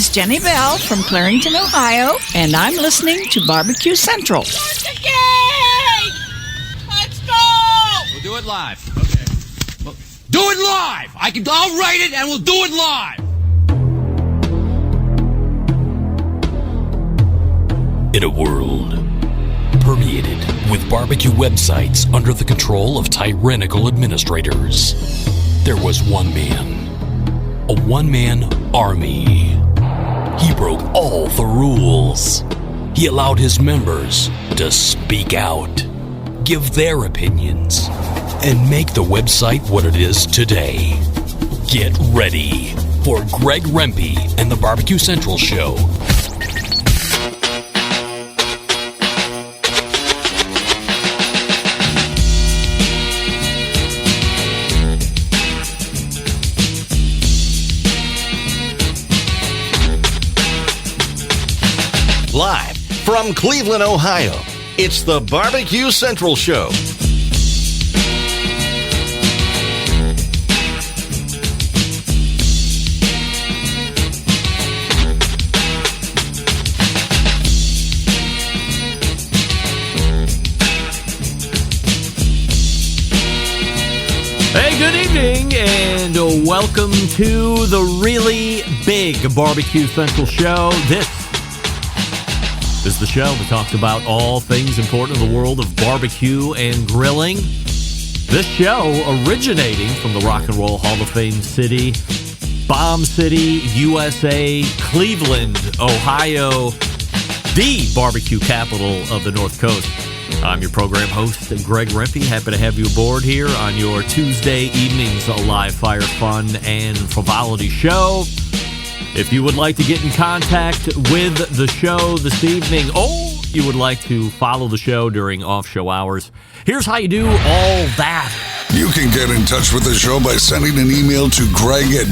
is Jenny Bell from Clarington, Ohio, and I'm listening to Barbecue Central. Let's go! We'll do it live. Okay. Well, do it live! I'll write it and we'll do it live! In a world permeated with barbecue websites under the control of tyrannical administrators, there was one man, a one-man army. He broke all the rules. He allowed his members to speak out, give their opinions, and make the website what it is today. Get ready for Greg Rempe and the Barbecue Central Show. Live from Cleveland, Ohio, it's the Barbecue Central Show. Hey, good evening, and welcome to the really big Barbecue Central Show. This is the show that talks about all things important in the world of barbecue and grilling. This show originating from the Rock and Roll Hall of Fame city, Bomb City, USA, Cleveland, Ohio, the barbecue capital of the North Coast. I'm your program host, Greg Rempe. Happy to have you aboard here on your Tuesday evening's live fire fun and frivolity show. If you would like to get in contact with the show this evening, or you would like to follow the show during off-show hours, here's how you do all that. You can get in touch with the show by sending an email to Greg at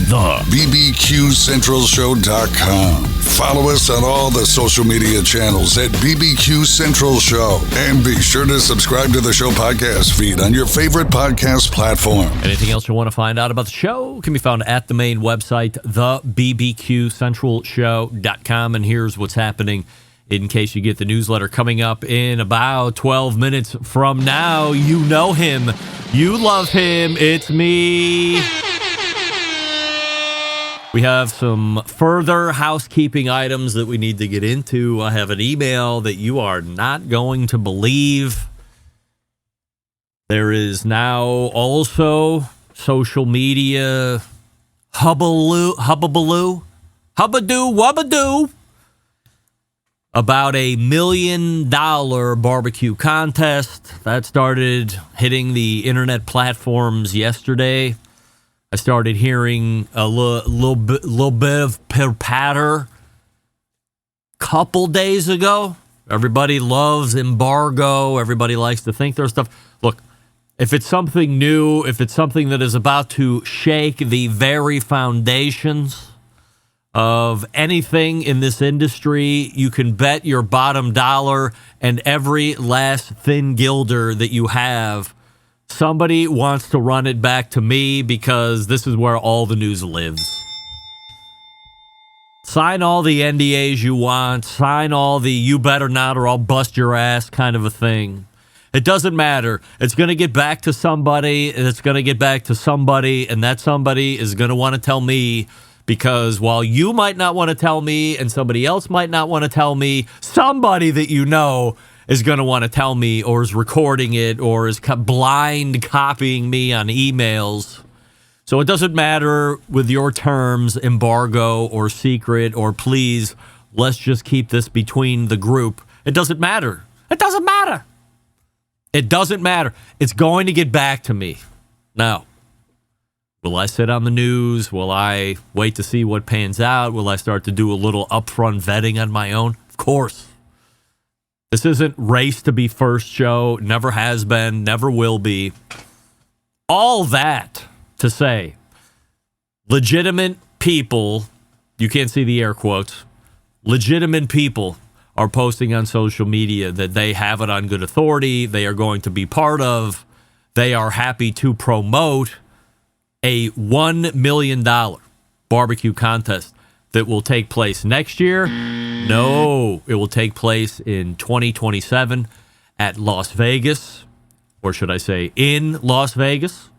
bbqcentralshow.com. Follow us on all the social media channels at BBQ Central Show. And be sure to subscribe to the show podcast feed on your favorite podcast platform. Anything else you want to find out about the show can be found at the main website, thebbqcentralshow.com. And here's what's happening in case you get the newsletter coming up in about 12 minutes from now. You know him. You love him. It's me. We have some further housekeeping items that we need to get into. I have an email that you are not going to believe. There is now also social media hubbaloo, hubbadoo, about $1 million barbecue contest that started hitting the internet platforms yesterday. I started hearing a little bit of pitter-patter couple days ago. Everybody loves embargo. Everybody likes to think there's stuff. Look, if it's something new, if it's something that is about to shake the very foundations of anything in this industry, you can bet your bottom dollar and every last thin gilder that you have, somebody wants to run it back to me because this is where all the news lives. Sign all the NDAs you want, sign all the you better not or I'll bust your ass kind of a thing. It doesn't matter. It's going to get back to somebody, and it's going to get back to somebody, and that somebody is going to want to tell me. Because while you might not want to tell me and somebody else might not want to tell me, somebody that you know is going to want to tell me or is recording it or is blind copying me on emails. So it doesn't matter with your terms, embargo or secret or please, let's just keep this between the group. It doesn't matter. It doesn't matter. It doesn't matter. It's going to get back to me. Now, will I sit on the news? Will I wait to see what pans out? Will I start to do a little upfront vetting on my own? Of course. This isn't race to be first show. Never has been. Never will be. All that to say, legitimate people, you can't see the air quotes, legitimate people are posting on social media that they have it on good authority. They are going to be part of. They are happy to promote a $1 million barbecue contest that will take place next year? No, it will take place in 2027 at Las Vegas, or should I say in Las Vegas.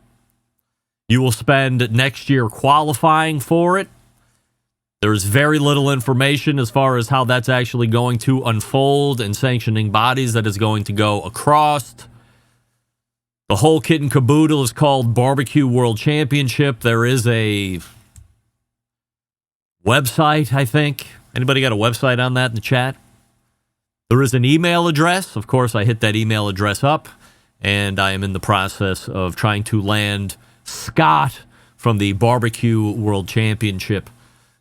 You will spend next year qualifying for it. There's very little information as far as how that's actually going to unfold and sanctioning bodies that is going to go across. The whole kit and caboodle is called Barbecue World Championship. There is a website, I think. Anybody got a website on that in the chat? There is an email address. Of course, I hit that email address up, and I am in the process of trying to land Scott from the Barbecue World Championship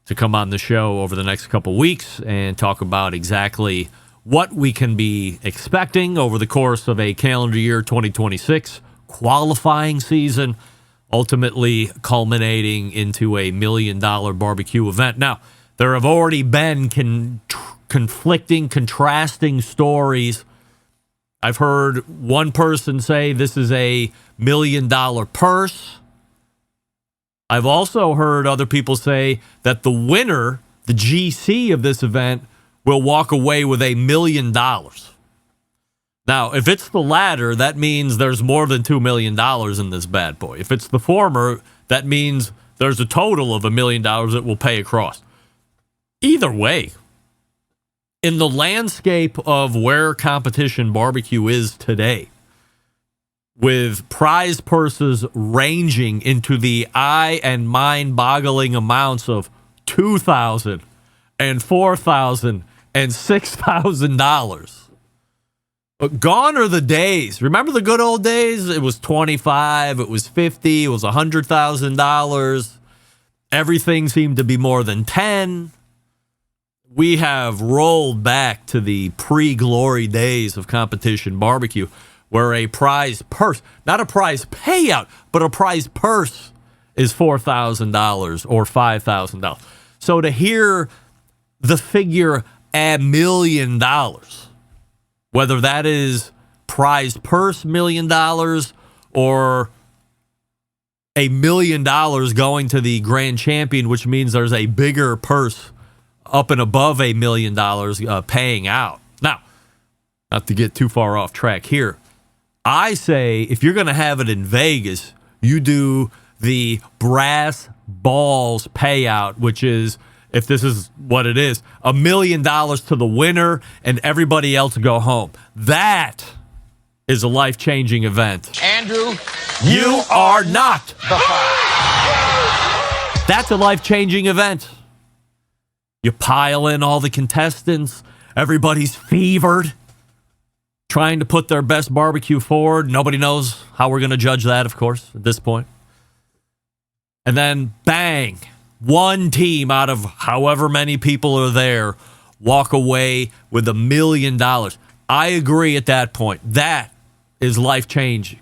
to come on the show over the next couple weeks and talk about exactly what we can be expecting over the course of a calendar year 2026 qualifying season, ultimately culminating into a $1 million barbecue event. Now, there have already been conflicting, contrasting stories. I've heard one person say this is a $1 million purse. I've also heard other people say that the winner, the GC of this event, will walk away with $1 million. Now, if it's the latter, that means there's more than $2 million in this bad boy. If it's the former, that means there's a total of $1 million that will pay across. Either way, in the landscape of where competition barbecue is today, with prize purses ranging into the eye and mind-boggling amounts of $2,000 and $4,000 and $6,000. But gone are the days. Remember the good old days? It was $25, it was $50, it was $100,000. Everything seemed to be more than 10. We have rolled back to the pre-glory days of competition barbecue, where a prize purse, not a prize payout, but a prize purse is $4,000 or $5,000. So to hear the figure $1 million, whether that is prize purse $1 million or $1 million going to the grand champion, which means there's a bigger purse up and above $1 million paying out. Now, not to get too far off track here, I say if you're going to have it in Vegas, you do the brass balls payout, which is, if this is what it is, $1 million to the winner and everybody else go home. That is a life-changing event. Andrew, You are not. That's a life-changing event. You pile in all the contestants. Everybody's fevered, trying to put their best barbecue forward. Nobody knows how we're going to judge that, of course, at this point. And then, bang, one team out of however many people are there walk away with $1 million. I agree at that point. That is life-changing.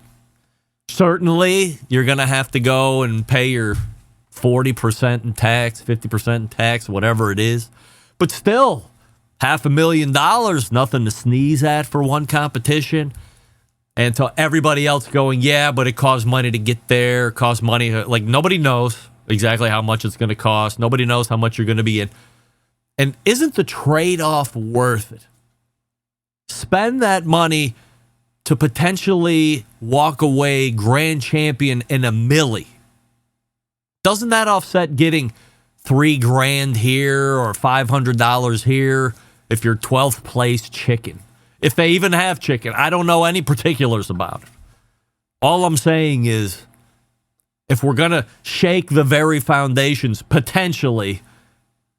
Certainly, you're going to have to go and pay your 40% in tax, 50% in tax, whatever it is. But still, $500,000, nothing to sneeze at for one competition. And to everybody else going, yeah, but it costs money to get there, it costs money. Like, nobody knows exactly how much it's going to cost. Nobody knows how much you're going to be in. And isn't the trade-off worth it? Spend that money to potentially walk away grand champion in $1 million. Doesn't that offset getting $3,000 here or $500 here if you're 12th place chicken? If they even have chicken. I don't know any particulars about it. All I'm saying is, if we're going to shake the very foundations potentially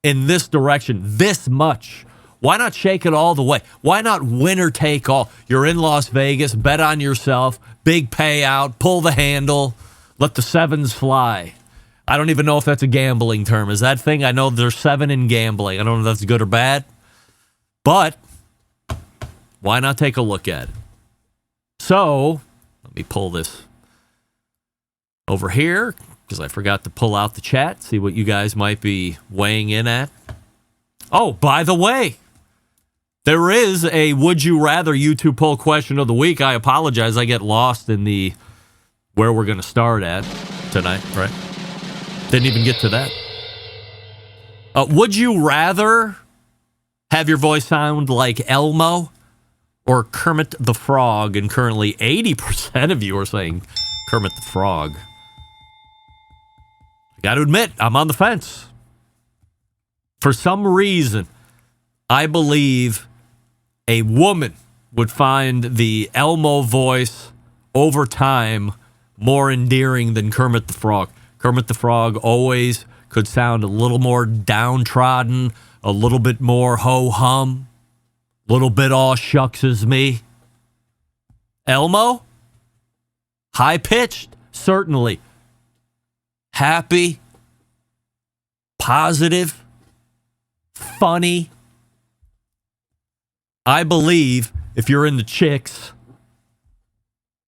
in this direction this much, why not shake it all the way? Why not winner take all? You're in Las Vegas, bet on yourself, big payout, pull the handle, let the sevens fly. I don't even know if that's a gambling term. Is that thing? I know there's 7 in gambling. I don't know if that's good or bad. But why not take a look at it? So, let me pull this over here because I forgot to pull out the chat, see what you guys might be weighing in at. Oh, by the way, there is a Would You Rather YouTube poll question of the week. I apologize. I get lost in the where we're going to start at tonight, right? Didn't even get to that. Would you rather have your voice sound like Elmo or Kermit the Frog? And currently 80% of you are saying Kermit the Frog. I got to admit, I'm on the fence. For some reason, I believe a woman would find the Elmo voice over time more endearing than Kermit the Frog. Kermit the Frog always could sound a little more downtrodden, a little bit more ho-hum, a little bit aw shucks is me. Elmo? High-pitched? Certainly. Happy? Positive? Funny? I believe if you're into chicks,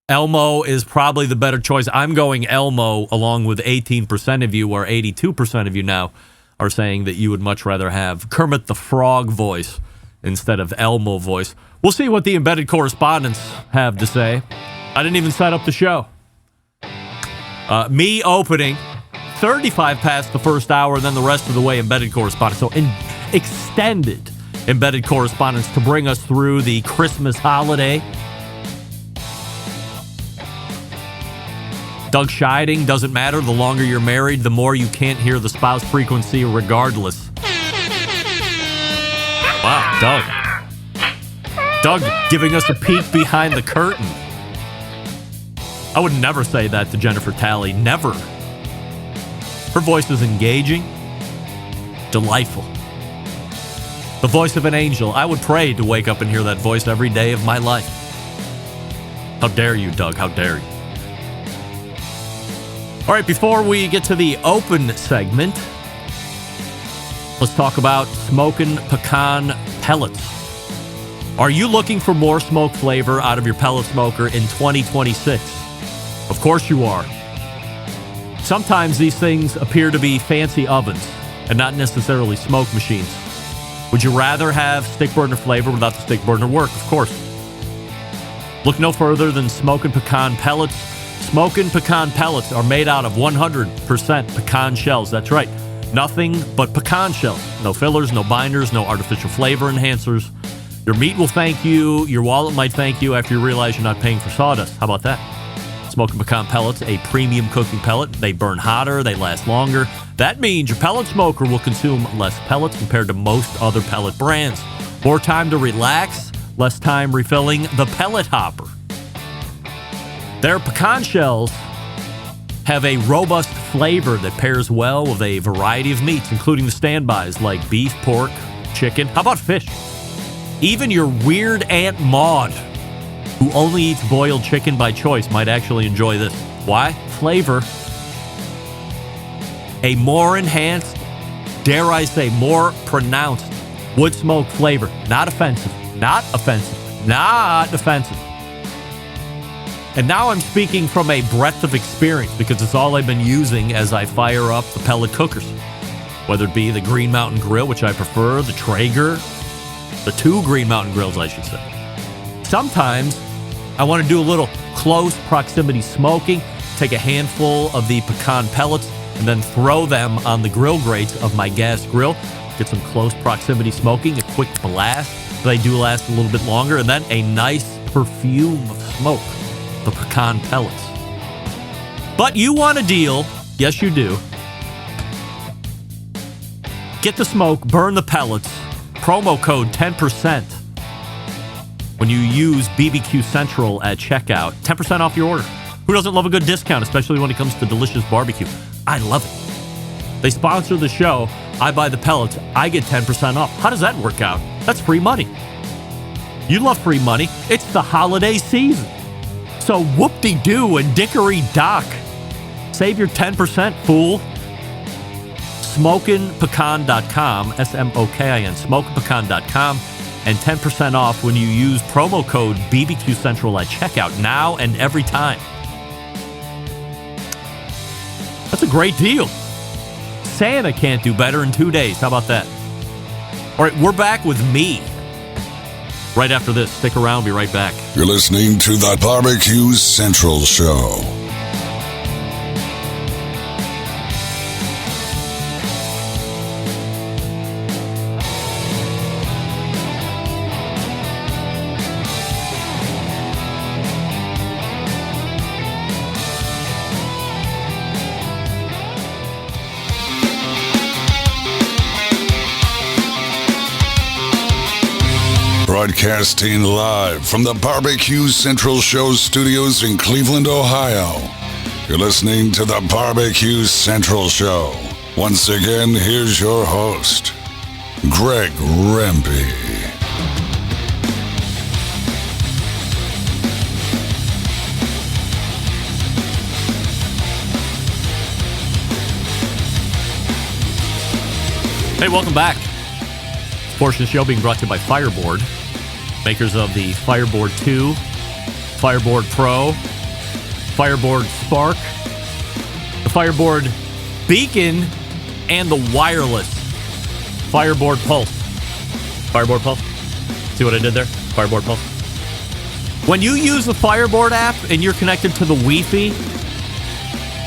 Elmo is probably the better choice. I'm going Elmo along with 18% of you, or 82% of you now are saying that you would much rather have Kermit the Frog voice instead of Elmo voice. We'll see what the embedded correspondents have to say. I didn't even set up the show. Me opening 35 past the first hour, then the rest of the way embedded correspondence. So extended embedded correspondence to bring us through the Christmas holiday. Doug Scheiding, doesn't matter. The longer you're married, the more you can't hear the spouse frequency regardless. Wow, Doug. Doug giving us a peek behind the curtain. I would never say that to Jennifer Talley. Never. Her voice is engaging, delightful. The voice of an angel. I would pray to wake up and hear that voice every day of my life. How dare you, Doug? How dare you? All right, before we get to the open segment, let's talk about smoking pecan pellets. Are you looking for more smoke flavor out of your pellet smoker in 2026? Of course you are. Sometimes these things appear to be fancy ovens and not necessarily smoke machines. Would you rather have stick burner flavor without the stick burner work? Of course. Look no further than smoking pecan pellets. Smoking pecan pellets are made out of 100% pecan shells. That's right. Nothing but pecan shells. No fillers, no binders, no artificial flavor enhancers. Your meat will thank you. Your wallet might thank you after you realize you're not paying for sawdust. How about that? Smoking pecan pellets, a premium cooking pellet. They burn hotter. They last longer. That means your pellet smoker will consume less pellets compared to most other pellet brands. More time to relax. Less time refilling the pellet hopper. Their pecan shells have a robust flavor that pairs well with a variety of meats, including the standbys like beef, pork, chicken. How about fish? Even your weird Aunt Maud, who only eats boiled chicken by choice, might actually enjoy this. Why? Flavor. A more enhanced, dare I say, more pronounced wood smoke flavor. Not offensive. Not offensive. Not offensive. And now I'm speaking from a breadth of experience because it's all I've been using as I fire up the pellet cookers. Whether it be the Green Mountain Grill, which I prefer, the Traeger, the two Green Mountain Grills, I should say. Sometimes I want to do a little close proximity smoking, take a handful of the pecan pellets, and then throw them on the grill grates of my gas grill. Get some close proximity smoking, a quick blast. They do last a little bit longer, and then a nice perfume of smoke. The pecan pellets. But you want a deal. Yes, you do. Get the smoke, burn the pellets. Promo code 10% when you use BBQ Central at checkout. 10% off your order. Who doesn't love a good discount, especially when it comes to delicious barbecue? I love it. They sponsor the show. I buy the pellets. I get 10% off. How does that work out? That's free money. You love free money. It's the holiday season. So whoop-de-doo and dickory-dock. Save your 10%, fool. SmokinPecan.com, SMOKIN, SmokinPecan.com, and 10% off when you use promo code BBQ Central at checkout, now and every time. That's a great deal. Santa can't do better in 2 days. How about that? All right, we're back with me. Right after this, stick around, be right back. You're listening to the Barbecue Central Show. Broadcasting live from the Barbecue Central Show studios in Cleveland, Ohio. You're listening to the Barbecue Central Show. Once again, here's your host, Greg Rempe. Hey, welcome back. This portion of the show being brought to you by Fireboard, makers of the Fireboard 2, Fireboard Pro, Fireboard Spark, the Fireboard Beacon, and the wireless Fireboard Pulse. Fireboard Pulse? See what I did there? Fireboard Pulse. When you use the Fireboard app and you're connected to the Wi-Fi,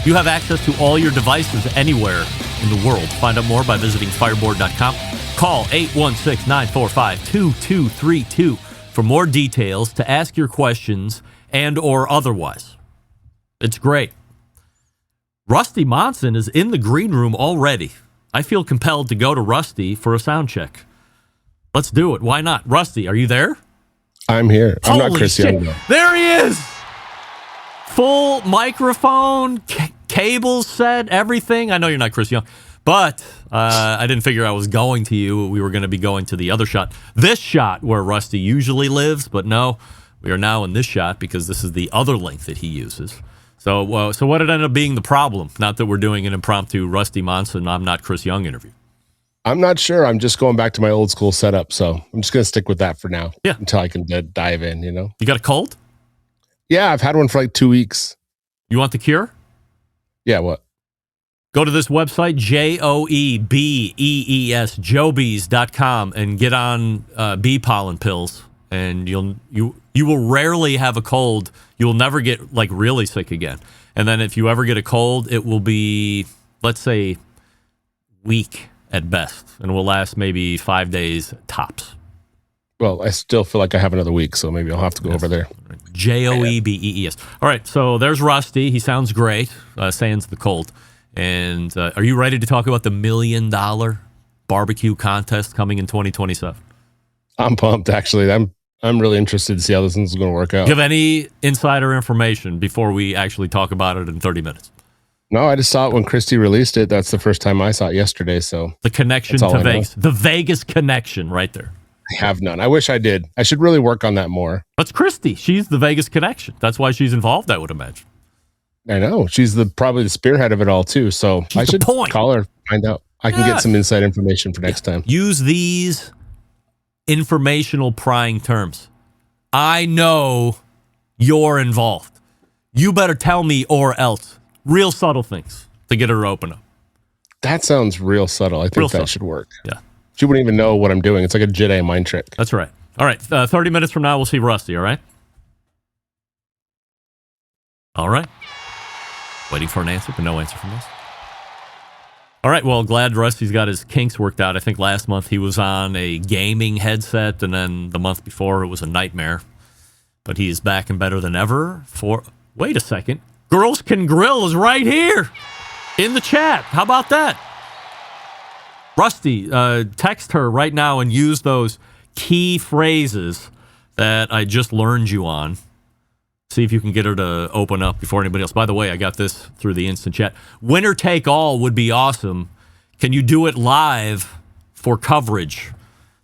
you have access to all your devices anywhere in the world. Find out more by visiting fireboard.com. Call 816-945-2232 for more details to ask your questions and or otherwise. It's great. Rusty Monson is in the green room already. I feel compelled to go to Rusty for a sound check. Let's do it. Why not? Rusty, are you there? I'm here. I'm not Chris shit. Young, though. There he is. Full microphone, cable set, everything. I know you're not Chris Young, but I didn't figure I was going to you. We were going to be going to the other shot. This shot where Rusty usually lives, but no, we are now in this shot because this is the other link that he uses. So what ended up being the problem? Not that we're doing an impromptu Rusty Monson, I'm not Chris Young interview. I'm not sure. I'm just going back to my old school setup, so I'm just going to stick with that for now. Yeah. Until I can dive in, you know? You got a cold? Yeah, I've had one for like 2 weeks. You want the cure? Yeah, what? Go to this website, JOEBEES, joebees.com, and get on bee pollen pills, and you will rarely have a cold. You will never get like really sick again. And then if you ever get a cold, it will be, let's say, weak at best, and will last maybe 5 days tops. Well, I still feel like I have another week, so maybe I'll have to go over there. JOEBEES. All right, so there's Rusty. He sounds great, sans the cold. And are you ready to talk about the $1 million barbecue contest coming in 2027? I'm pumped, actually. I'm really interested to see how this one's going to work out. Do you have any insider information before we actually talk about it in 30 minutes? No, I just saw it when Christy released it. That's the first time I saw it yesterday. So the connection to Vegas, the Vegas connection right there. I have none. I wish I did. I should really work on that more. That's Christy. She's the Vegas connection. That's why she's involved, I would imagine. I know. She's probably the spearhead of it all, too. So I should call her, find out. I can get some inside information for next time. Use these informational prying terms. I know you're involved. You better tell me or else. Real subtle things to get her to open up. That sounds real subtle. I think that should work. Yeah. She wouldn't even know what I'm doing. It's like a Jedi mind trick. That's right. All right. 30 minutes from now, we'll see Rusty, all right? All right. Waiting for an answer, but no answer from us. All right. Well, glad Rusty's got his kinks worked out. I think last month he was on a gaming headset, and then the month before it was a nightmare. But he is back and better than ever for... Wait a second. Girls Can Grill is right here in the chat. How about that? Rusty, text her right now and use those key phrases that I just learned you on. See if you can get her to open up before anybody else. By the way, I got this through the instant chat. Winner take all would be awesome. Can you do it live for coverage?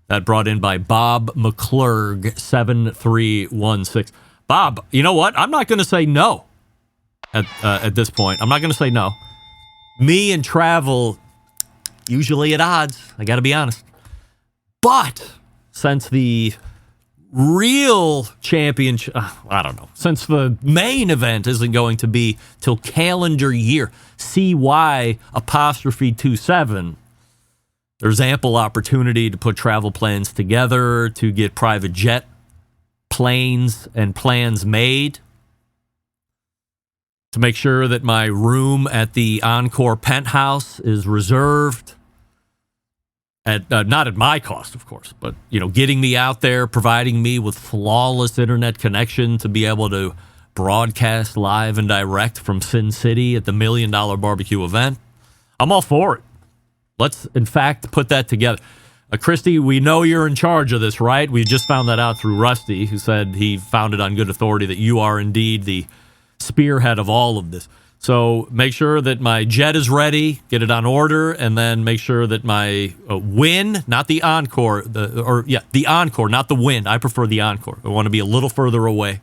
That brought in by Bob McClurg, 7316. Bob, you know what? I'm not going to say no at this point. I'm not going to say no. Me and travel, usually at odds. I got to be honest. But since the real championship, I don't know, since the main event isn't going to be till calendar year CY'27, there's ample opportunity to put travel plans together, to get private jet planes and plans made, to make sure that my room at the Encore Penthouse is reserved. At not at my cost, of course, but getting me out there, providing me with flawless internet connection to be able to broadcast live and direct from Sin City at the $1 Million Barbecue event. I'm all for it. Let's, in fact, put that together. Christy, we know you're in charge of this, right? We just found that out through Rusty, who said he found it on good authority that you are indeed the spearhead of all of this. So make sure that my jet is ready, get it on order, and then make sure that my win, not the Encore, the Encore, not the win. I prefer the Encore. I want to be a little further away.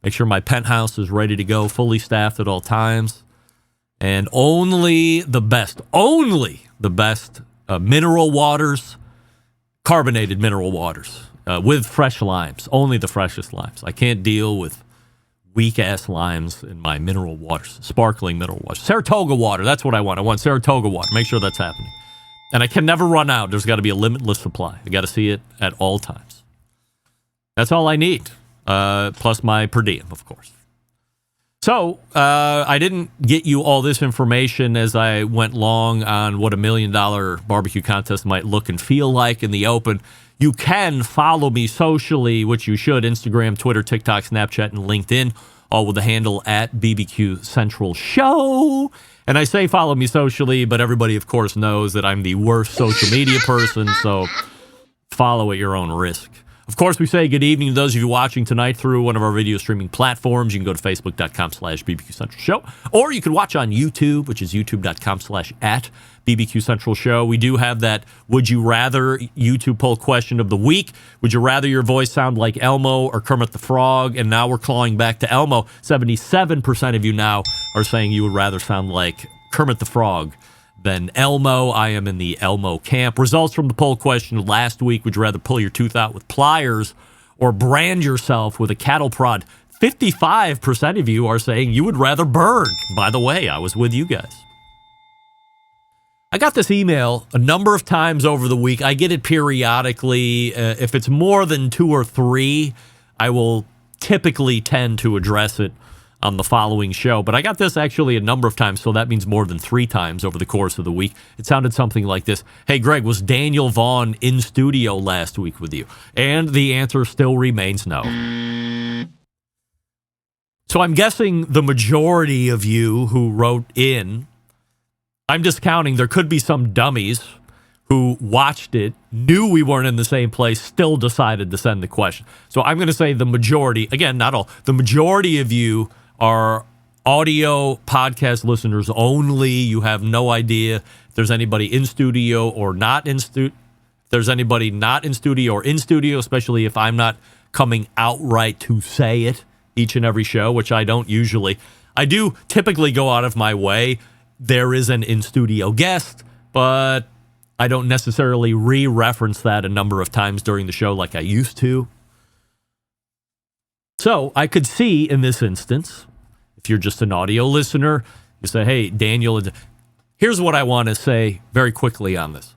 Make sure my penthouse is ready to go, fully staffed at all times. And only the best mineral waters, carbonated mineral waters with fresh limes, only the freshest limes. I can't deal with weak-ass limes in my mineral waters, sparkling mineral waters. Saratoga water, that's what I want. I want Saratoga water. Make sure that's happening. And I can never run out. There's got to be a limitless supply. I got to see it at all times. That's all I need, plus my per diem, of course. So I didn't get you all this information as I went long on what $1 million barbecue contest might look and feel like in the open. You can follow me socially, which you should, Instagram, Twitter, TikTok, Snapchat, and LinkedIn, all with the handle at BBQ Central Show. And I say follow me socially, but everybody, of course, knows that I'm the worst social media person, so follow at your own risk. Of course, we say good evening to those of you watching tonight through one of our video streaming platforms. You can go to facebook.com/BBQ Central Show, or you can watch on YouTube, which is youtube.com/@BBQ Central Show. We do have that Would You Rather YouTube poll question of the week. Would you rather your voice sound like Elmo or Kermit the Frog? And now we're clawing back to Elmo. 77% of you now are saying you would rather sound like Kermit the Frog than Elmo. I am in the Elmo camp. Results from the poll question last week. Would you rather pull your tooth out with pliers or brand yourself with a cattle prod? 55% of you are saying you would rather burn. By the way, I was with you guys. I got this email a number of times over the week. I get it periodically. If it's more than 2 or 3, I will typically tend to address it on the following show. But I got this actually a number of times, so that means more than 3 times over the course of the week. It sounded something like this. Hey, Greg, was Daniel Vaughn in studio last week with you? And the answer still remains no. So I'm guessing the majority of you who wrote in, I'm discounting, there could be some dummies who watched it, knew we weren't in the same place, still decided to send the question. So I'm going to say the majority, again, not all, the majority of you are audio podcast listeners only. You have no idea if there's anybody in studio or not in studio. If there's anybody not in studio or in studio, especially if I'm not coming outright to say it each and every show, which I don't usually. I do typically go out of my way. There is an in-studio guest, but I don't necessarily re-reference that a number of times during the show like I used to. So I could see in this instance, if you're just an audio listener, you say, hey, Daniel, here's what I want to say very quickly on this.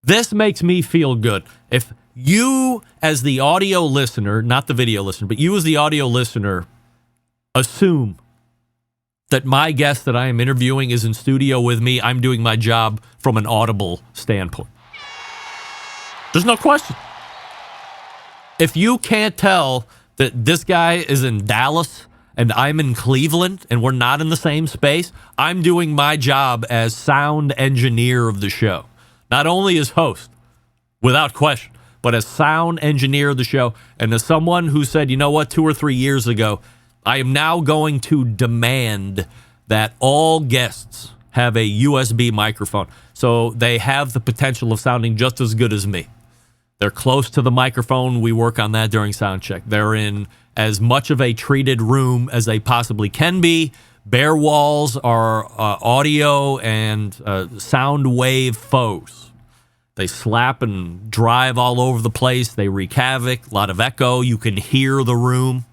This makes me feel good. If you, as the audio listener, not the video listener, but you as the audio listener, assume that my guest that I am interviewing is in studio with me, I'm doing my job from an audible standpoint. There's no question. If you can't tell that this guy is in Dallas and I'm in Cleveland and we're not in the same space, I'm doing my job as sound engineer of the show. Not only as host, without question, but as sound engineer of the show, and as someone who said, you know what, 2 or 3 years ago, I am now going to demand that all guests have a USB microphone so they have the potential of sounding just as good as me. They're close to the microphone. We work on that during sound check. They're in as much of a treated room as they possibly can be. Bare walls are audio and sound wave foes. They slap and drive all over the place. They wreak havoc, a lot of echo. You can hear the room.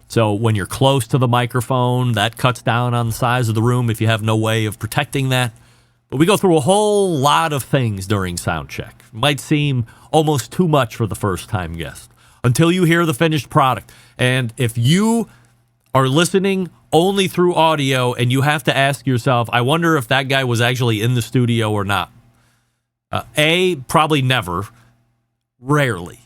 So when you're close to the microphone, that cuts down on the size of the room if you have no way of protecting that. But we go through a whole lot of things during sound check. It might seem almost too much for the first-time guest until you hear the finished product. And if you are listening only through audio and you have to ask yourself, I wonder if that guy was actually in the studio or not. Probably never. Rarely.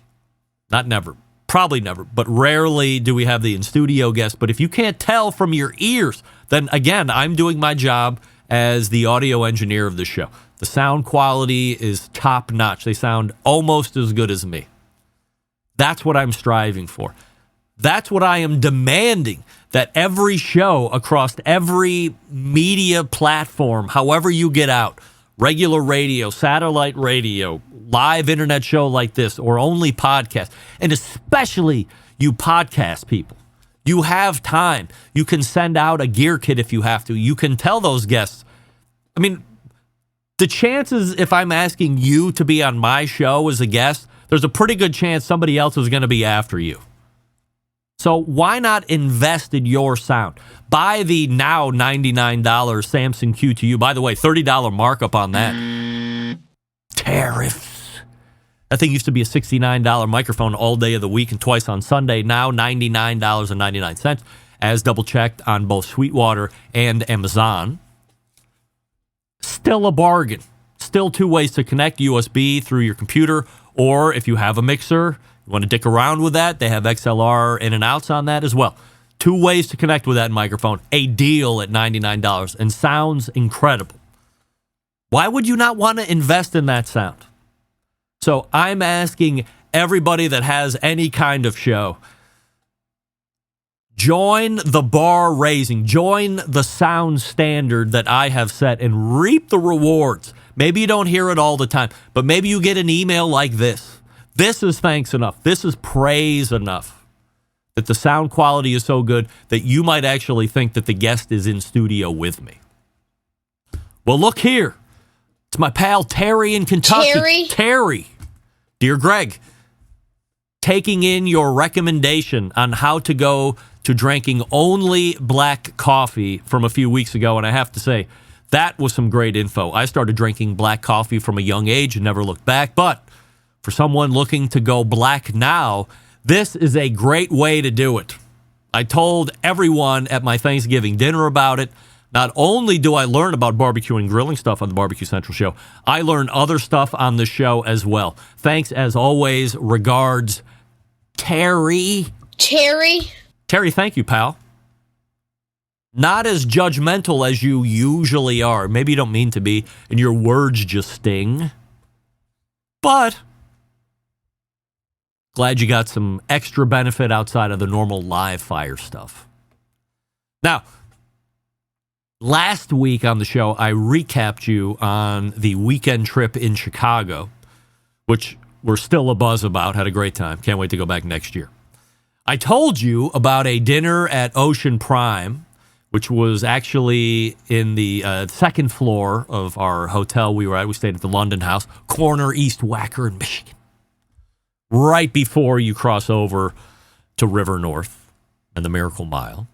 Not never. Probably never. But rarely do we have the in-studio guest. But if you can't tell from your ears, then again, I'm doing my job as the audio engineer of the show. The sound quality is top notch. They sound almost as good as me. That's what I'm striving for. That's what I am demanding, that every show across every media platform, however you get out, regular radio, satellite radio, live internet show like this, or only podcast, and especially you podcast people. You have time. You can send out a gear kit if you have to. You can tell those guests. I mean, the chances, if I'm asking you to be on my show as a guest, there's a pretty good chance somebody else is going to be after you. So why not invest in your sound? Buy the now $99 Samson Q2U. By the way, $30 markup on that. Tariffs. That thing used to be a $69 microphone all day of the week and twice on Sunday. Now $99.99, as double-checked on both Sweetwater and Amazon. Still a bargain. Still 2 ways to connect: USB through your computer, or if you have a mixer, you want to dick around with that, they have XLR in and outs on that as well. 2 ways to connect with that microphone. A deal at $99, and sounds incredible. Why would you not want to invest in that sound? So I'm asking everybody that has any kind of show, join the bar raising, join the sound standard that I have set, and reap the rewards. Maybe you don't hear it all the time, but maybe you get an email like this. This is thanks enough. This is praise enough that the sound quality is so good that you might actually think that the guest is in studio with me. Well, look here. It's my pal Terry in Kentucky. Terry. Dear Greg, taking in your recommendation on how to go to drinking only black coffee from a few weeks ago, and I have to say, that was some great info. I started drinking black coffee from a young age and never looked back, but for someone looking to go black now, this is a great way to do it. I told everyone at my Thanksgiving dinner about it. Not only do I learn about barbecue and grilling stuff on the Barbecue Central show, I learn other stuff on the show as well. Thanks, as always. Regards, Terry. Terry, thank you, pal. Not as judgmental as you usually are. Maybe you don't mean to be, and your words just sting. But glad you got some extra benefit outside of the normal live fire stuff. Now, last week on the show, I recapped you on the weekend trip in Chicago, which we're still abuzz about. Had a great time. Can't wait to go back next year. I told you about a dinner at Ocean Prime, which was actually in the second floor of our hotel we were at. We stayed at the London House, corner East Wacker in Michigan, right before you cross over to River North and the Miracle Mile.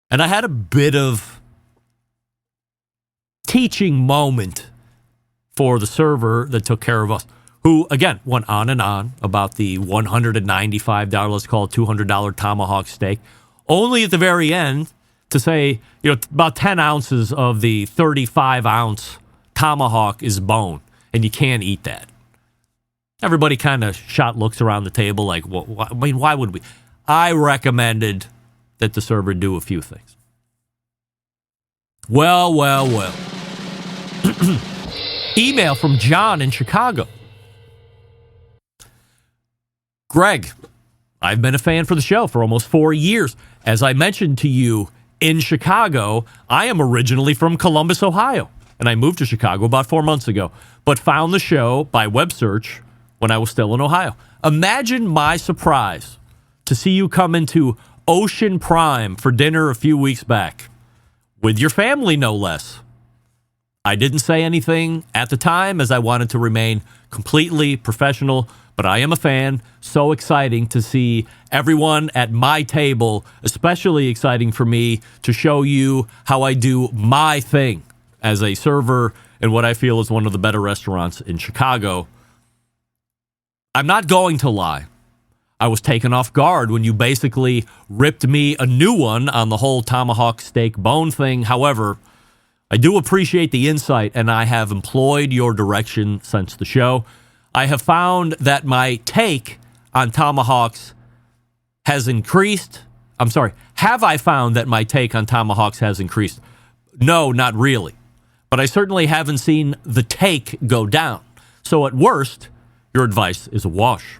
And I had a bit of teaching moment for the server that took care of us, who, again, went on and on about the $195, let's call it $200 tomahawk steak, only at the very end to say, about 10 ounces of the 35-ounce tomahawk is bone, and you can't eat that. Everybody kind of shot looks around the table like, why would we? I recommended that the server do a few things. Well. Email from John in Chicago. Greg, I've been a fan for the show for almost 4 years. As I mentioned to you, in Chicago, I am originally from Columbus, Ohio, and I moved to Chicago about 4 months ago, but found the show by web search when I was still in Ohio. Imagine my surprise to see you come into Ocean Prime for dinner a few weeks back, with your family, no less. I didn't say anything at the time, as I wanted to remain completely professional, but I am a fan. So exciting to see everyone at my table, especially exciting for me to show you how I do my thing as a server in what I feel is one of the better restaurants in Chicago. I'm not going to lie. I was taken off guard when you basically ripped me a new one on the whole tomahawk steak bone thing. However, I do appreciate the insight, and I have employed your direction since the show. I have found that my take on tomahawks has increased. Have I found that my take on tomahawks has increased? No, not really. But I certainly haven't seen the take go down. So at worst, your advice is a wash.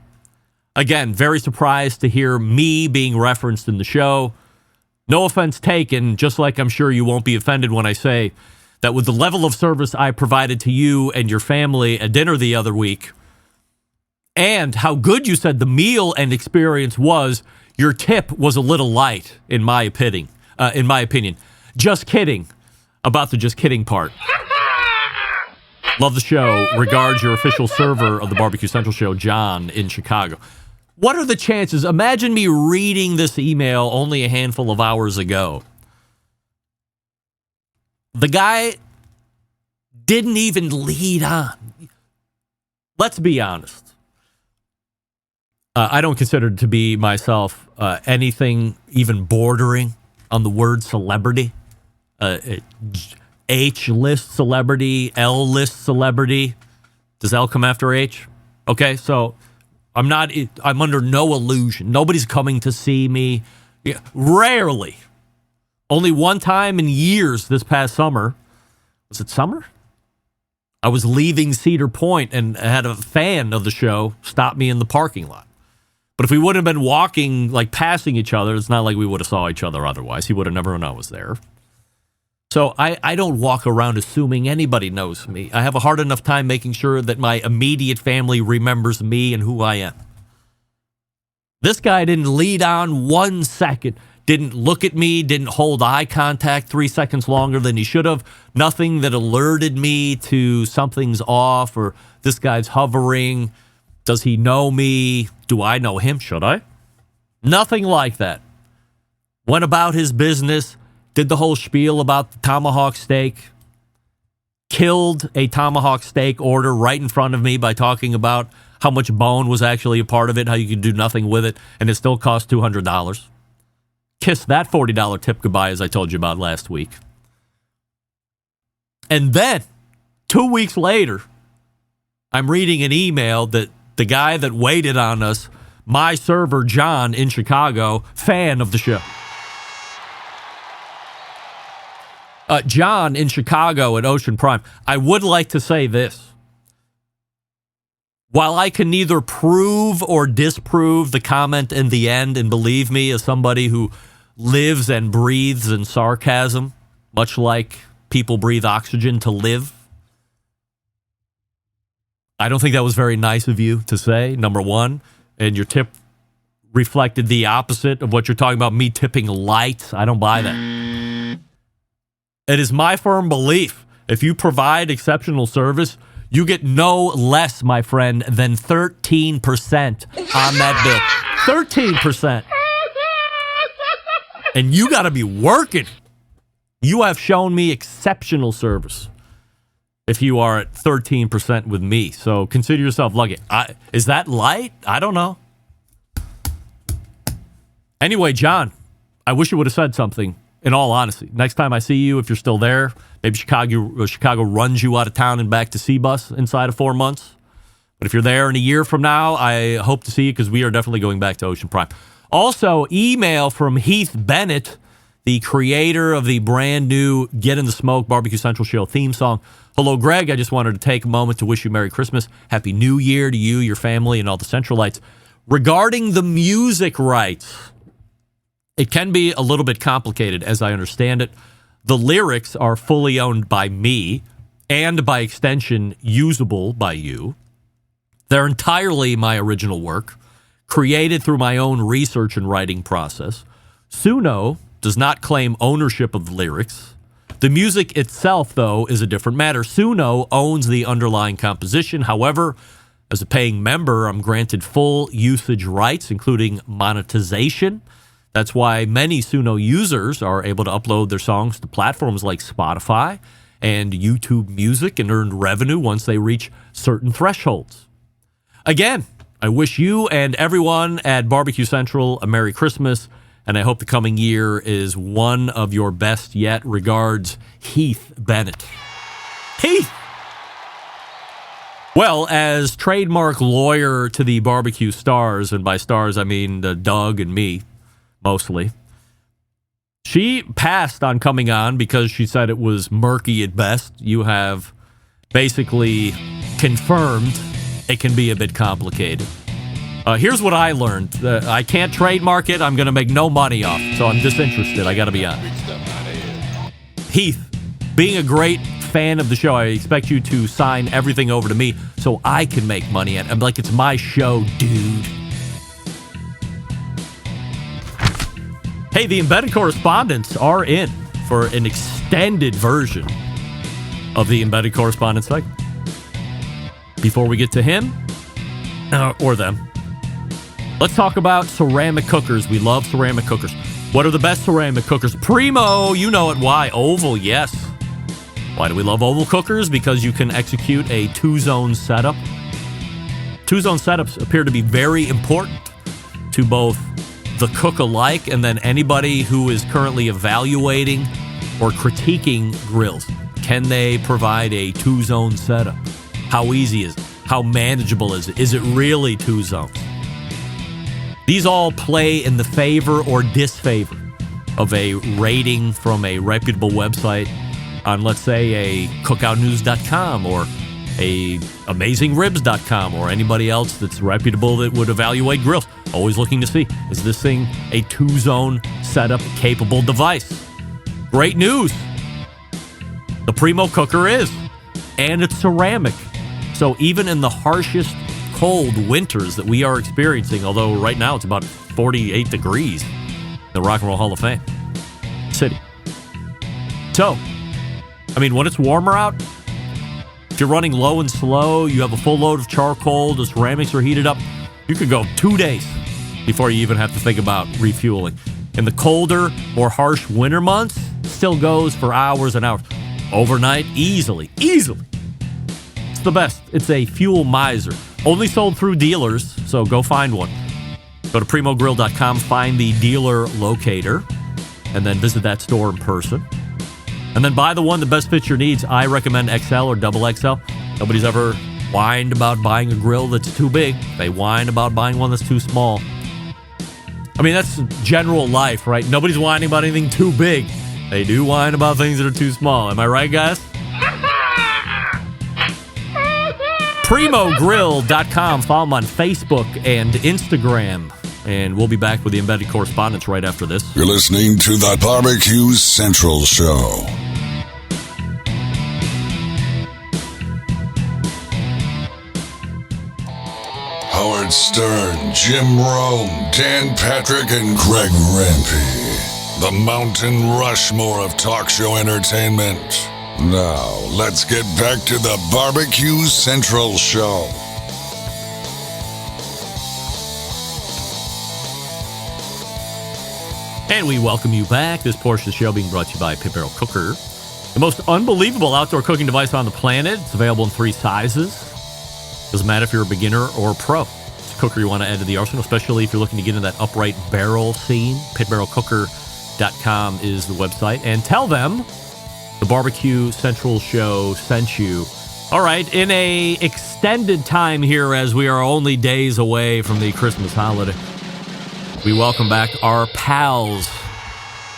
Again, very surprised to hear me being referenced in the show. No offense taken, just like I'm sure you won't be offended when I say that with the level of service I provided to you and your family at dinner the other week, and how good you said the meal and experience was, your tip was a little light, in my opinion. Just kidding about the just kidding part. Love the show. Regards, your official server of the Barbecue Central show, John in Chicago. What are the chances? Imagine me reading this email only a handful of hours ago. The guy didn't even lead on. Let's be honest. I don't consider to be myself anything even bordering on the word celebrity. H-list celebrity, L-list celebrity. Does L come after H? Okay, so I'm under no illusion. Nobody's coming to see me. Yeah, rarely. Only one time in years this past summer. Was it summer? I was leaving Cedar Point and had a fan of the show stop me in the parking lot. But if we would have been walking, like passing each other, it's not like we would have saw each other otherwise. He would have never known I was there. So I don't walk around assuming anybody knows me. I have a hard enough time making sure that my immediate family remembers me and who I am. This guy didn't lead on 1 second, didn't look at me, didn't hold eye contact 3 seconds longer than he should have. Nothing that alerted me to something's off or this guy's hovering. Does he know me? Do I know him? Should I? Nothing like that. Went about his business, did the whole spiel about the tomahawk steak, killed a tomahawk steak order right in front of me by talking about how much bone was actually a part of it, how you could do nothing with it, and it still cost $200. Kissed that $40 tip goodbye, as I told you about last week. And then, 2 weeks later, I'm reading an email that the guy that waited on us, my server, John, in Chicago, fan of the show. John in Chicago at Ocean Prime. I would like to say this. While I can neither prove or disprove the comment in the end, and believe me, as somebody who lives and breathes in sarcasm, much like people breathe oxygen to live, I don't think that was very nice of you to say, number one. And your tip reflected the opposite of what you're talking about, me tipping light. I don't buy that. It is my firm belief, if you provide exceptional service, you get no less, my friend, than 13% on that bill. 13%. And you got to be working. You have shown me exceptional service if you are at 13% with me. So consider yourself lucky. Is that light? I don't know. Anyway, John, I wish you would have said something, in all honesty. Next time I see you, if you're still there, maybe Chicago runs you out of town and back to C-Bus inside of 4 months. But if you're there in a year from now, I hope to see you because we are definitely going back to Ocean Prime. Also, email from Heath Bennett, the creator of the brand new Get in the Smoke Barbecue Central Show theme song. Hello, Greg. I just wanted to take a moment to wish you Merry Christmas. Happy New Year to you, your family, and all the Centralites. Regarding the music rights, it can be a little bit complicated, as I understand it. The lyrics are fully owned by me and, by extension, usable by you. They're entirely my original work, created through my own research and writing process. Suno does not claim ownership of the lyrics. The music itself, though, is a different matter. Suno owns the underlying composition. However, as a paying member, I'm granted full usage rights, including monetization. That's why many Suno users are able to upload their songs to platforms like Spotify and YouTube Music and earn revenue once they reach certain thresholds. Again, I wish you and everyone at Barbecue Central a Merry Christmas, and I hope the coming year is one of your best yet. Regards, Heath Bennett. Heath! Well, as trademark lawyer to the barbecue stars, and by stars I mean Doug and me, mostly, She passed on coming on because she said it was murky at best. You have basically confirmed it can be a bit complicated. Here's what I learned. I can't trademark it. I'm going to make no money off it, so I'm disinterested. I got to be honest. Heath, being a great fan of the show, I expect you to sign everything over to me so I can make money. I'm like, it's my show, dude. Hey, the Embedded Correspondents are in for an extended version of the Embedded Correspondence segment. Before we get to him, or them, let's talk about ceramic cookers. We love ceramic cookers. What are the best ceramic cookers? Primo, you know it. Why? Oval, yes. Why do we love oval cookers? Because you can execute a two-zone setup. Two-zone setups appear to be very important to both the cook alike and then anybody who is currently evaluating or critiquing grills. Can they provide a two-zone setup? How easy is it? How manageable is it? Is it really two zones? These all play in the favor or disfavor of a rating from a reputable website on, let's say, a cookoutnews.com or a amazingribs.com or anybody else that's reputable that would evaluate grills. Always looking to see, is this thing a two-zone setup capable device? Great news. The Primo cooker is, and it's ceramic. So even in the harshest cold winters that we are experiencing, although right now it's about 48 degrees in the Rock and Roll Hall of Fame city. So, I mean, when it's warmer out, if you're running low and slow, you have a full load of charcoal, the ceramics are heated up, you could go 2 days before you even have to think about refueling. In the colder, more harsh winter months, still goes for hours and hours. Overnight, easily. It's the best. It's a fuel miser. Only sold through dealers, so go find one. Go to primogrill.com, find the dealer locator, and then visit that store in person. And then buy the one that best fits your needs. I recommend XL or double XL. Nobody's ever whined about buying a grill that's too big. They whine about buying one that's too small. I mean, that's general life, right? Nobody's whining about anything too big. They do whine about things that are too small. Am I right, guys? primogrill.com. Follow them on Facebook and Instagram. And we'll be back with the Embedded Correspondents right after this. You're listening to the Barbecue Central Show. Howard Stern, Jim Rome, Dan Patrick, and Greg Rempe. The Mountain Rushmore of talk show entertainment. Now, let's get back to the Barbecue Central Show. And we welcome you back. This portion of the show being brought to you by Pit Barrel Cooker, the most unbelievable outdoor cooking device on the planet. It's available in 3 sizes. Doesn't matter if you're a beginner or a pro. It's a cooker you want to add to the arsenal, especially if you're looking to get into that upright barrel scene. pitbarrelcooker.com is the website. And tell them the Barbecue Central Show sent you. All right, in a extended time here, as we are only days away from the Christmas holiday, we welcome back our pals,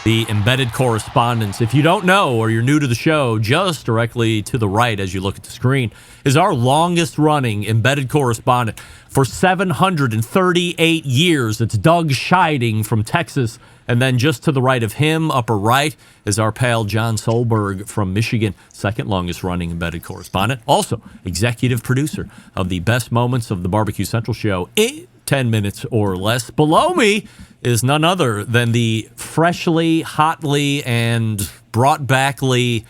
the Embedded Correspondents. If you don't know or you're new to the show, just directly to the right as you look at the screen is our longest running Embedded Correspondent. For 738 years, it's Doug Scheiding from Texas. And then just to the right of him, upper right, is our pal John Solberg from Michigan, second longest running Embedded Correspondent. Also, executive producer of the best moments of the Barbecue Central Show in 10 minutes or less. Below me is none other than the freshly, hotly, and brought backly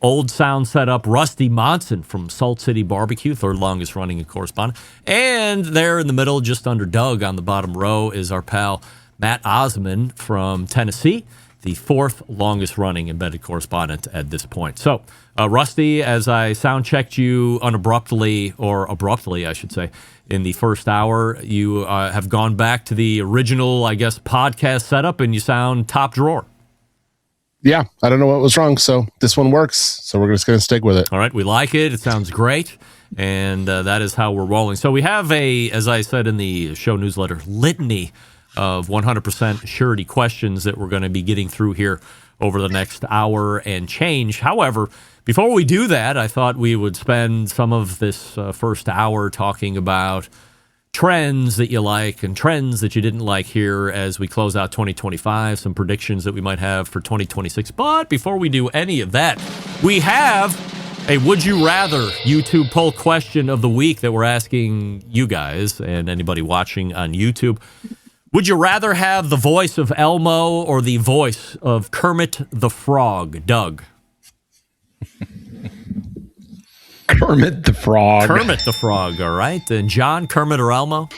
old sound setup Rusty Monson from Salt City Barbecue, third longest running correspondent. And there in the middle, just under Doug on the bottom row, is our pal Matt Osman from Tennessee, the fourth longest running Embedded Correspondent at this point. So, Rusty, as I sound checked you abruptly, I should say, in the first hour, you have gone back to the original, I guess, podcast setup, and you sound top drawer. Yeah, I don't know what was wrong, so this one works, so we're just going to stick with it. All right, we like it. It sounds great, and that is how we're rolling. So we have as I said in the show newsletter, litany of 100% Assurity questions that we're going to be getting through here over the next hour and change. However, before we do that, I thought we would spend some of this first hour talking about trends that you like and trends that you didn't like here as we close out 2025, some predictions that we might have for 2026. But before we do any of that, we have a Would You Rather YouTube poll question of the week that we're asking you guys and anybody watching on YouTube. Would you rather have the voice of Elmo or the voice of Kermit the Frog? Doug. Kermit the Frog. Kermit the Frog, all right. And John, Kermit or Elmo?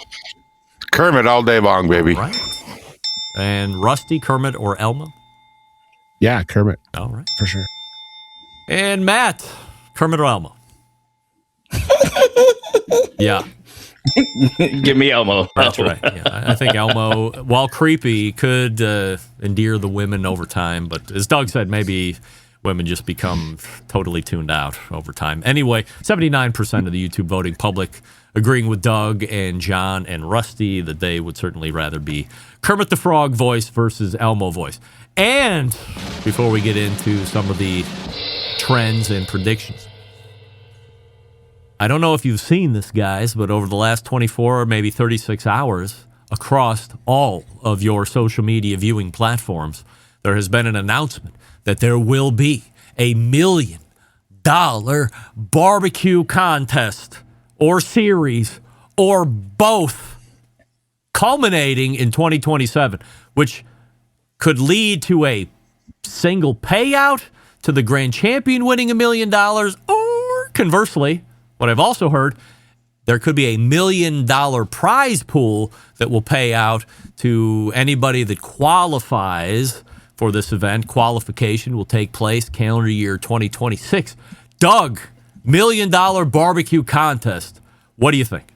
Kermit all day long, baby. All right. And Rusty, Kermit or Elmo? Yeah, Kermit. All right. For sure. And Matt, Kermit or Elmo? Yeah. Give me Elmo. That's right. Yeah, I think Elmo, while creepy, could endear the women over time. But as Doug said, maybe women just become totally tuned out over time. Anyway, 79% of the YouTube voting public agreeing with Doug and John and Rusty that they would certainly rather be Kermit the Frog voice versus Elmo voice. And before we get into some of the trends and predictions, I don't know if you've seen this, guys, but over the last 24 or maybe 36 hours, across all of your social media viewing platforms, there has been an announcement that there will be a $1 million barbecue contest or series or both culminating in 2027, which could lead to a single payout to the grand champion winning $1 million, or conversely, what I've also heard, there could be a $1 million prize pool that will pay out to anybody that qualifies for this event. Qualification will take place calendar year 2026. Doug, $1 million barbecue contest. What do you think?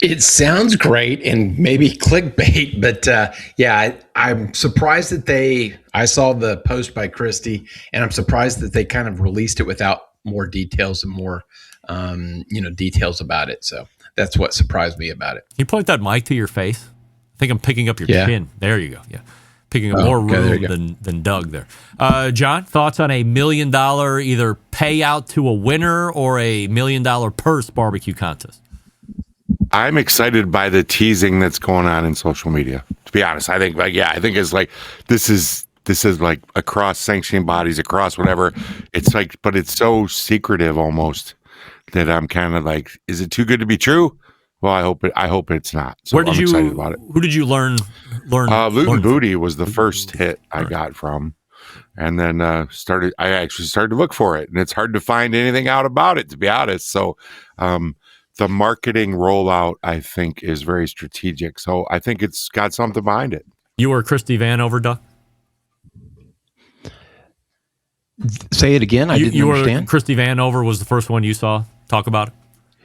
It sounds great and maybe clickbait, but I'm surprised that I saw the post by Christy, and I'm surprised that they kind of released it without more details and more, details about it. So that's what surprised me about it. Can you point that mic to your face? I think I'm picking up your chin. There you go. Yeah. Picking up more room than Doug there. John, thoughts on a $1 million either payout to a winner or a $1 million purse barbecue contest? I'm excited by the teasing that's going on in social media. To be honest, I think it's like this is like across sanctioning bodies, across whatever. It's like, but it's so secretive almost that I'm kind of like, is it too good to be true? Well, I hope it's not. So I'm excited about it. Who did you learn? Loot and Booty was the first hit I got from, and then I actually started to look for it, and it's hard to find anything out about it, to be honest. So, the marketing rollout, I think, is very strategic. So I think it's got something behind it. You were Christy Vanover, Doug? Say it again. I didn't understand. Christy Vanover was the first one you saw talk about it?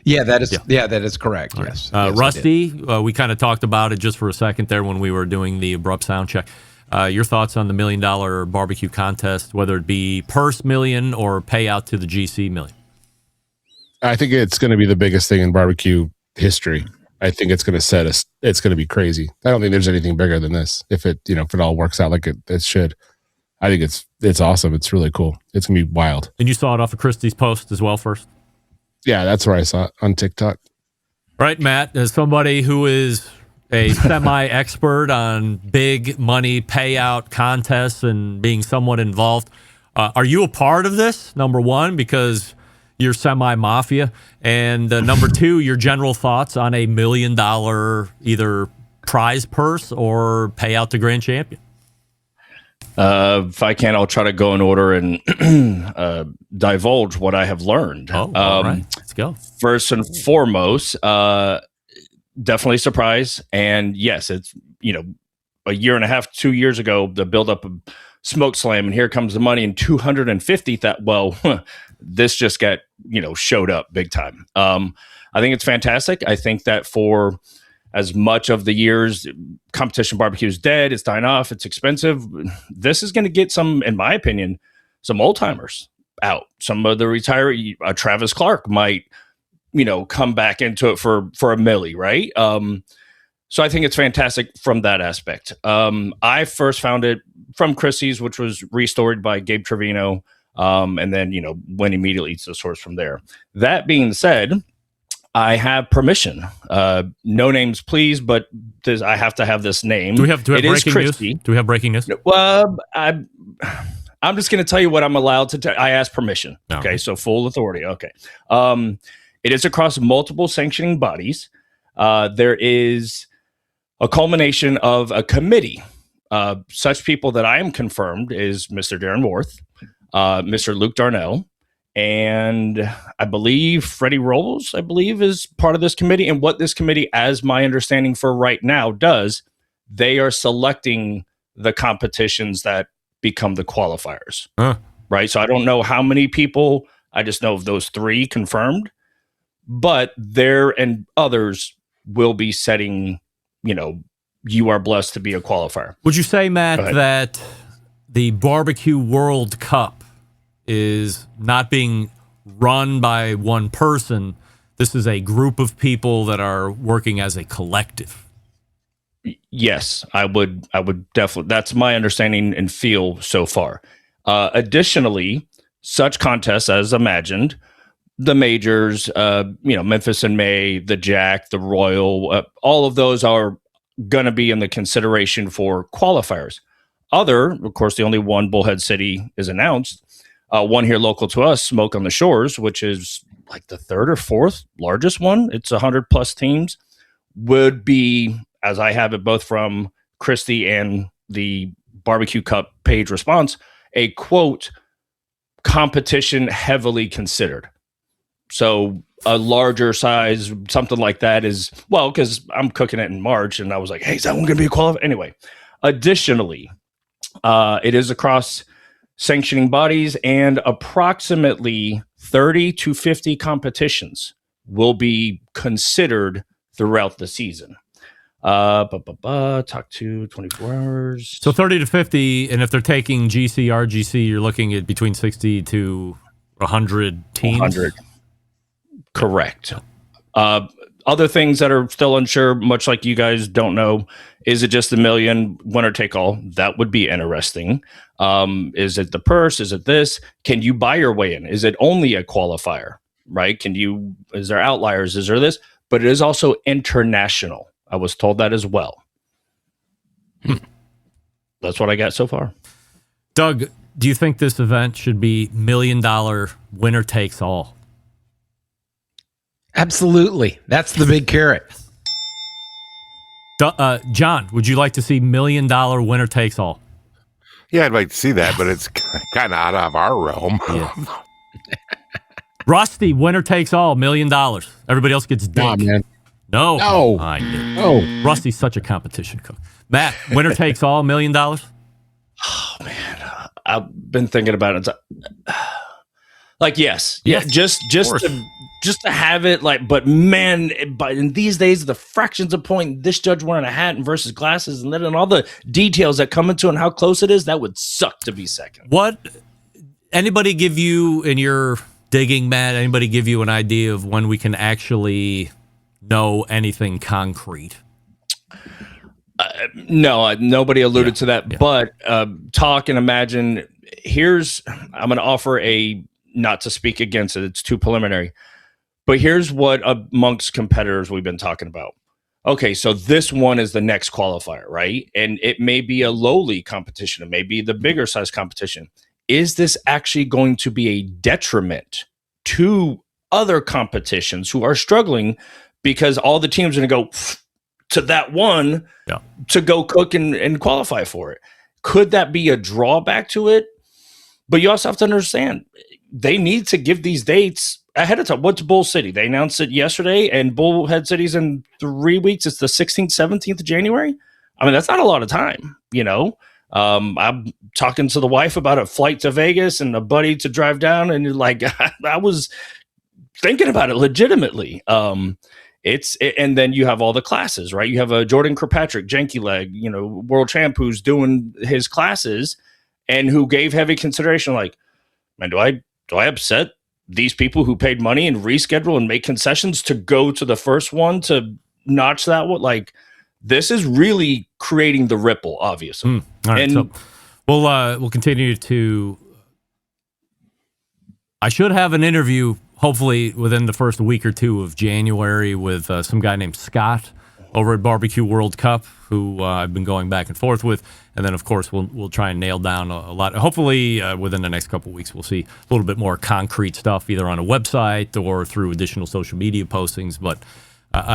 Yeah, that is correct. All yes. Right. Rusty, we kind of talked about it just for a second there when we were doing the abrupt sound check. Your thoughts on the $1 million barbecue contest, whether it be purse million or payout to the GC million? I think it's going to be the biggest thing in barbecue history. I think it's going to it's going to be crazy. I don't think there's anything bigger than this. If it all works out like it should. I think it's awesome. It's really cool. It's going to be wild. And you saw it off of Christy's post as well first? Yeah, that's where I saw it, on TikTok. Right, Matt, as somebody who is a semi-expert on big money payout contests and being somewhat involved, are you a part of this, number one, because you're semi-mafia, and number two, your general thoughts on a $1 million either prize purse or payout to grand champion? If I can, I'll try to go in order and divulge what I have learned. Oh, all right. Let's go. First and foremost, definitely surprise. And yes, it's, a year and a half, 2 years ago, the buildup of Smoke Slam, and here comes the money, and 250. This just got, showed up big time. I think it's fantastic. I think that for as much of the years, competition barbecue is dead, it's dying off, it's expensive. This is going to get some, in my opinion, some old timers out. Some of the retiree, Travis Clark might, come back into it for a milli, right? So I think it's fantastic from that aspect. I first found it from Christie's, which was restored by Gabe Trevino, and then went immediately to the source from there. That being said, I have permission. No names, please, but I have to have this name. Do we have breaking news? Do we have breaking news? Well, I'm just going to tell you what I'm allowed to tell. I asked permission. Okay, so full authority. Okay. It is across multiple sanctioning bodies. There is a culmination of a committee. Such people that I am confirmed is Mr. Darren Worth, Mr. Luke Darnell, and I believe Freddie Rolls, is part of this committee. And what this committee, as my understanding for right now, does, they are selecting the competitions that become the qualifiers. Right? So I don't know how many people. I just know of those 3 confirmed. But there and others will be setting, you are blessed to be a qualifier. Would you say, Matt, that the Barbecue World Cup is not being run by one person? This is a group of people that are working as a collective. Yes, I would definitely. That's my understanding and feel so far. Additionally, such contests as imagined, the majors, Memphis in May, the Jack, the Royal, all of those are going to be in the consideration for qualifiers. Of course, the only one, Bullhead City, is announced. One here local to us, Smoke on the Shores, which is like the 3rd or 4th largest one. It's 100 plus teams. Would be, as I have it both from Christie and the Barbecue Cup page response, a quote, competition heavily considered. So a larger size, something like that is, well, because I'm cooking it in March and I was like, hey, is that one going to be a qualifier? Anyway, additionally, it is across sanctioning bodies, and approximately 30 to 50 competitions will be considered throughout the season. Talk to 24 hours. So 30 to 50, and if they're taking GC, RGC, you're looking at between 60 to 100 teams? 100. Correct. Other things that are still unsure, much like you guys don't know, is it just $1 million, winner take all? That would be interesting. Is it the purse? Is it this? Can you buy your way in? Is it only a qualifier, right? Is there outliers? Is there this? But it is also international. I was told that as well. That's what I got so far. Doug, do you think this event should be $1 million winner takes all? Absolutely. That's the big carrot. John, would you like to see $1 million winner takes all? Yeah, I'd like to see that, but it's kind of out of our realm. Yeah. Rusty, winner takes all, $1 million. Everybody else gets dick. Nah, man. No. No. I did. No. Rusty's such a competition cook. Matt, winner takes all, $1 million? Oh, man. I've been thinking about it. Like, yes. Yeah, just to have it, like, but man, in these days, the fractions of point, this judge wearing a hat and versus glasses, and then all the details that come into it and how close it is, that would suck to be second. What, anybody give you, in your digging, Matt, anybody give you an idea of when we can actually know anything concrete? No, nobody alluded to that, but talk and imagine, I'm going to offer not to speak against it, it's too preliminary, but here's what amongst competitors we've been talking about. Okay, so this one is the next qualifier, right? And it may be a lowly competition, it may be the bigger size competition. Is this actually going to be a detriment to other competitions who are struggling because all the teams are going to go to that one to go cook and qualify for it? Could that be a drawback to it? But you also have to understand, they need to give these dates ahead of time. What's Bull City? They announced it yesterday, and Bullhead City's in 3 weeks. It's the 16th, 17th of January. I mean, that's not a lot of time, I'm talking to the wife about a flight to Vegas and a buddy to drive down, and like, I was thinking about it legitimately. And then you have all the classes, right? You have a Jordan Kirkpatrick, Janky Leg, world champ, who's doing his classes and who gave heavy consideration. Like, man, do I upset these people who paid money and reschedule and make concessions to go to the first one to notch that one? Like, this is really creating the ripple, obviously. All right, so we'll continue to. I should have an interview, hopefully within the first week or two of January, with some guy named Scott over at Barbecue World Cup, who I've been going back and forth with, and then of course we'll try and nail down a lot. Hopefully within the next couple of weeks, we'll see a little bit more concrete stuff, either on a website or through additional social media postings. But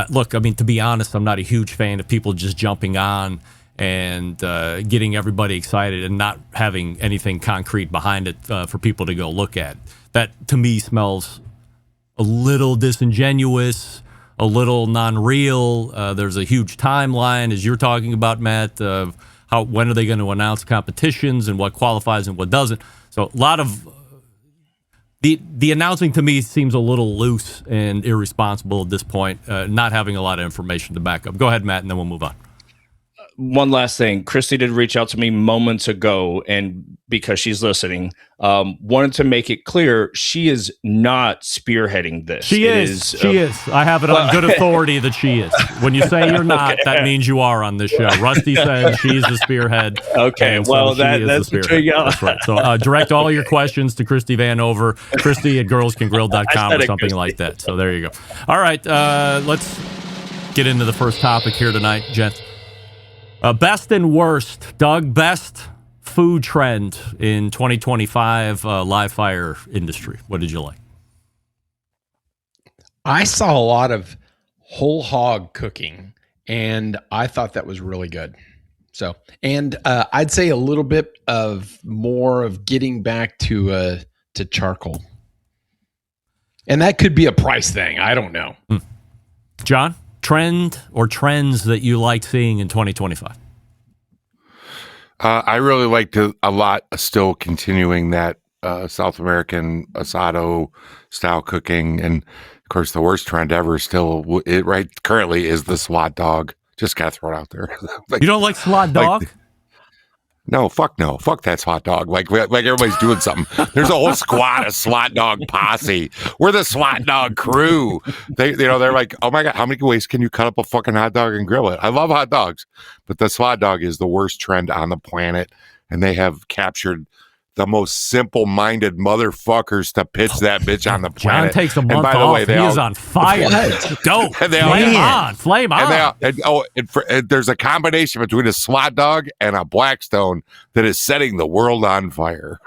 look, I mean, to be honest, I'm not a huge fan of people just jumping on and getting everybody excited and not having anything concrete behind it for people to go look at. That, to me, smells a little disingenuous, a little non-real. There's a huge timeline, as you're talking about, Matt, of when are they going to announce competitions and what qualifies and what doesn't. So a lot of the announcing to me seems a little loose and irresponsible at this point, not having a lot of information to back up. Go ahead, Matt, and then we'll move on. One last thing. Christy did reach out to me moments ago, and because she's listening, wanted to make it clear she is not spearheading this. She is. I have it on good authority that she is. When you say you're not, that means you are on this show. Rusty said she's the spearhead. Okay, well, that's between y'all. That's right. So direct all your questions to Christy Vanover, Christy@girlscangrill.com or something like that. So there you go. All right, let's get into the first topic here tonight, gents. Best and worst, Doug, best food trend in 2025 live fire industry. What did you like? I saw a lot of whole hog cooking, and I thought that was really good. So, and I'd say a little bit of more of getting back to charcoal, and that could be a price thing. I don't know. John? Trend or trends that you like seeing in 2025? I really liked a lot still continuing that South American asado style cooking. And of course, the worst trend ever still currently is the SWAT dog. Just got to throw it out there. You don't like SWAT dog? No. Fuck that SWAT dog. Like everybody's doing something. There's a whole squad of SWAT dog posse. We're the SWAT dog crew. They're like, oh my God, how many ways can you cut up a fucking hot dog and grill it? I love hot dogs, but the SWAT dog is the worst trend on the planet. And they have captured the most simple-minded motherfuckers to pitch that bitch on the planet. John takes a month off. He is on fire. Dope. Flame on. And there's a combination between a SWAT dog and a Blackstone that is setting the world on fire.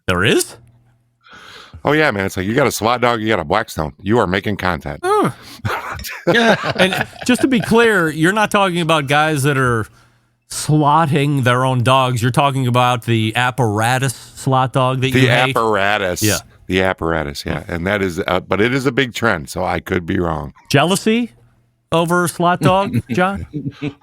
There is? Oh, yeah, man. It's like you got a SWAT dog, you got a Blackstone. You are making content. And just to be clear, you're not talking about guys that are slotting their own dogs. You're talking about the apparatus slot dog that you hate? Apparatus. Yeah. The apparatus, yeah. And that is, but it is a big trend, so I could be wrong. Jealousy over slot dog, John?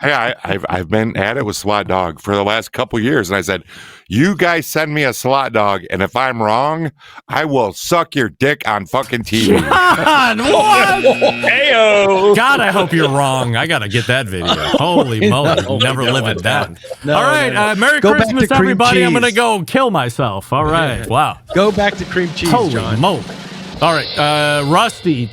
Hey, I've been at it with SWAT dog for the last couple years, and I said, you guys send me a SWAT dog, and if I'm wrong, I will suck your dick on fucking TV. God, what? Heyo. God, I hope you're wrong. I got to get that video. Holy moly. Never live it down. All right. Merry Christmas, everybody. I'm going to go kill myself. All right. Wow. Go back to cream cheese, Holy John. moly. All right. Rusty.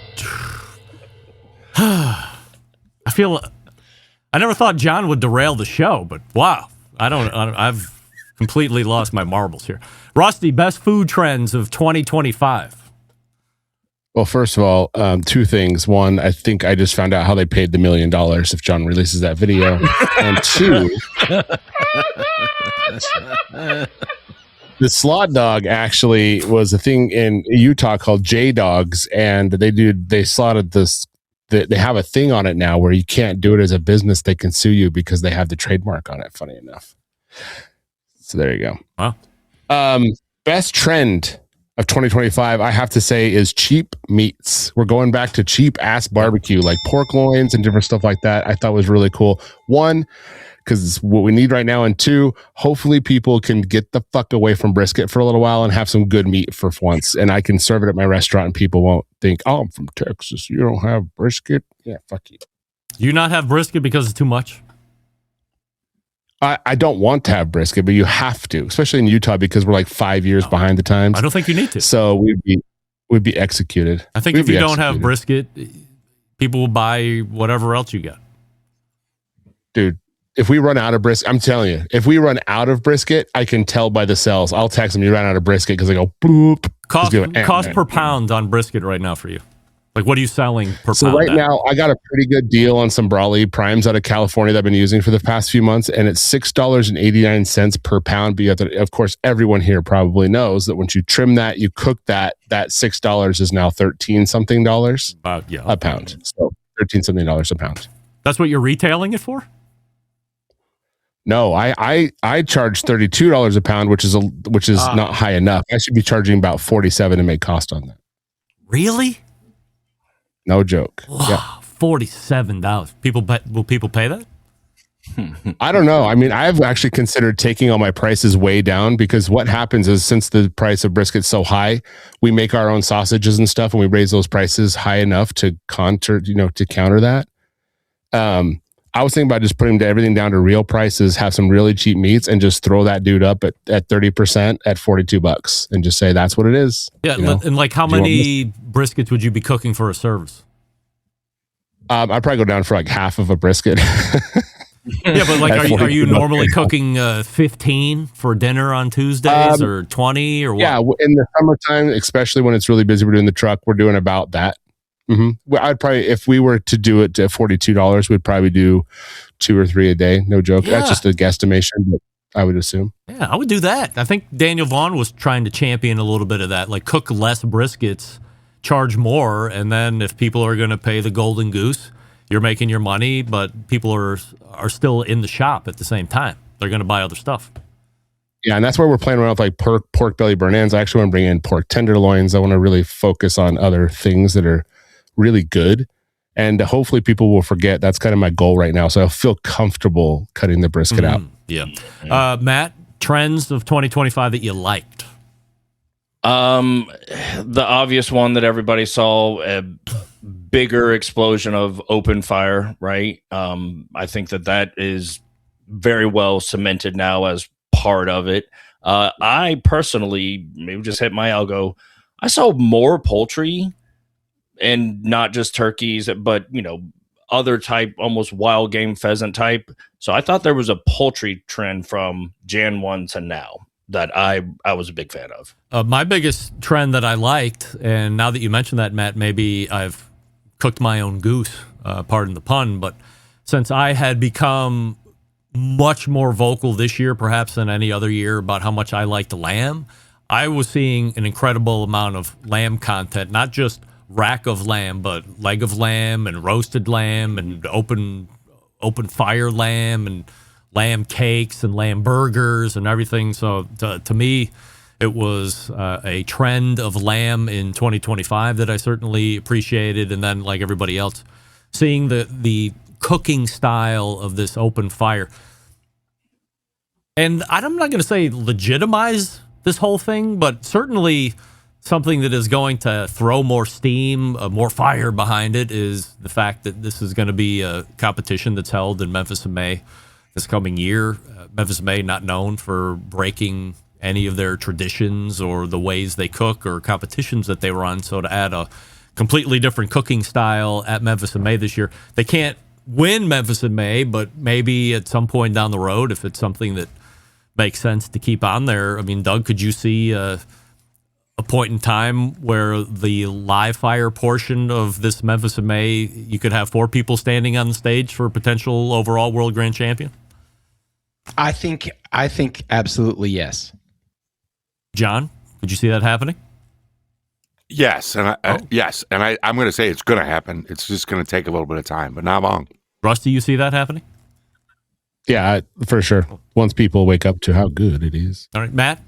I never thought John would derail the show, but wow. I've completely lost my marbles here. Rusty, best food trends of 2025. Well, first of all, two things. One, I think I just found out how they paid the $1 million if John releases that video. And two, the slot dog actually was a thing in Utah called J Dogs, and they slotted this. They have a thing on it now where you can't do it as a business. They can sue you because they have the trademark on it, funny enough. So there you go. Wow. Best trend of 2025, I have to say, is cheap meats. We're going back to cheap ass barbecue, like pork loins and different stuff like that. I thought was really cool. One, because it's what we need right now. And two, hopefully people can get the fuck away from brisket for a little while and have some good meat for once. And I can serve it at my restaurant and people won't think, oh, I'm from Texas. You don't have brisket? Yeah, fuck you. You not have brisket because it's too much? I don't want to have brisket, but you have to, especially in Utah because we're like 5 years behind the times. I don't think you need to. So we'd be executed. I think if you don't have brisket, people will buy whatever else you got. dude, if we run out of brisket, I'm telling you, if we run out of brisket, I can tell by the cells. I'll text them, you ran out of brisket, because they go, boop. Cost per pound on brisket right now for you. Like, what are you selling per so pound? Right now, I got a pretty good deal on some Brawley primes out of California that I've been using for the past few months, and it's $6.89 per pound. But you have to, of course, everyone here probably knows that once you trim that, you cook that $6 is now $13 something a pound. So $13 something a pound. That's what you're retailing it for? No, I charge $32 a pound, which is not high enough. I should be charging about $47 to make cost on that. Really? No joke. Yeah. $47. Will people pay that? I don't know. I mean, I've actually considered taking all my prices way down, because what happens is, since the price of brisket's so high, we make our own sausages and stuff, and we raise those prices high enough to counter that. I was thinking about just putting everything down to real prices, have some really cheap meats, and just throw that dude up at 30% at $42 and just say that's what it is. Yeah. And like, how many briskets would you be cooking for a service? I'd probably go down for like half of a brisket. Yeah, but like, are you normally cooking 15 for dinner on Tuesdays, or 20 or what? Yeah, in the summertime, especially when it's really busy, we're doing the truck, we're doing about that. Well, I'd probably, if we were to do it at $42, we'd probably do 2 or 3 a day. No joke. Yeah. That's just a guesstimation, but I would assume. Yeah, I would do that. I think Daniel Vaughn was trying to champion a little bit of that, like cook less briskets, charge more, and then if people are going to pay the golden goose, you're making your money, but people are still in the shop at the same time. They're going to buy other stuff. Yeah, and that's where we're playing around with like pork belly burn ends. I actually want to bring in pork tenderloins. I want to really focus on other things that are really good, and hopefully people will forget. That's kind of my goal right now, so I'll feel comfortable cutting the brisket out. Yeah. Matt, trends of 2025 that you liked? The obvious one that everybody saw, a bigger explosion of open fire, right? I think that is very well cemented now as part of it. I personally, maybe just hit my algo, I saw more poultry, and not just turkeys, but, other type, almost wild game pheasant type. So I thought there was a poultry trend from Jan 1 to now that I was a big fan of. My biggest trend that I liked, and now that you mentioned that, Matt, maybe I've cooked my own goose, pardon the pun, but since I had become much more vocal this year, perhaps than any other year, about how much I liked lamb, I was seeing an incredible amount of lamb content, not just rack of lamb, but leg of lamb and roasted lamb and open fire lamb and lamb cakes and lamb burgers and everything. So to me, it was a trend of lamb in 2025 that I certainly appreciated. And then, like everybody else, seeing the cooking style of this open fire. And I'm not going to say legitimize this whole thing, but certainly something that is going to throw more steam, more fire behind it, is the fact that this is going to be a competition that's held in Memphis in May this coming year. Memphis in May, not known for breaking any of their traditions or the ways they cook or competitions that they run. So to add a completely different cooking style at Memphis in May this year, they can't win Memphis in May, but maybe at some point down the road, if it's something that makes sense to keep on there. I mean, Doug, could you see a point in time where the live fire portion of this Memphis in May, you could have 4 people standing on the stage for a potential overall world grand champion? I think absolutely yes. John, could you see that happening? Yes, and I'm going to say it's going to happen. It's just going to take a little bit of time, but not long. Rusty, you see that happening? Yeah, for sure. Once people wake up to how good it is. All right, Matt?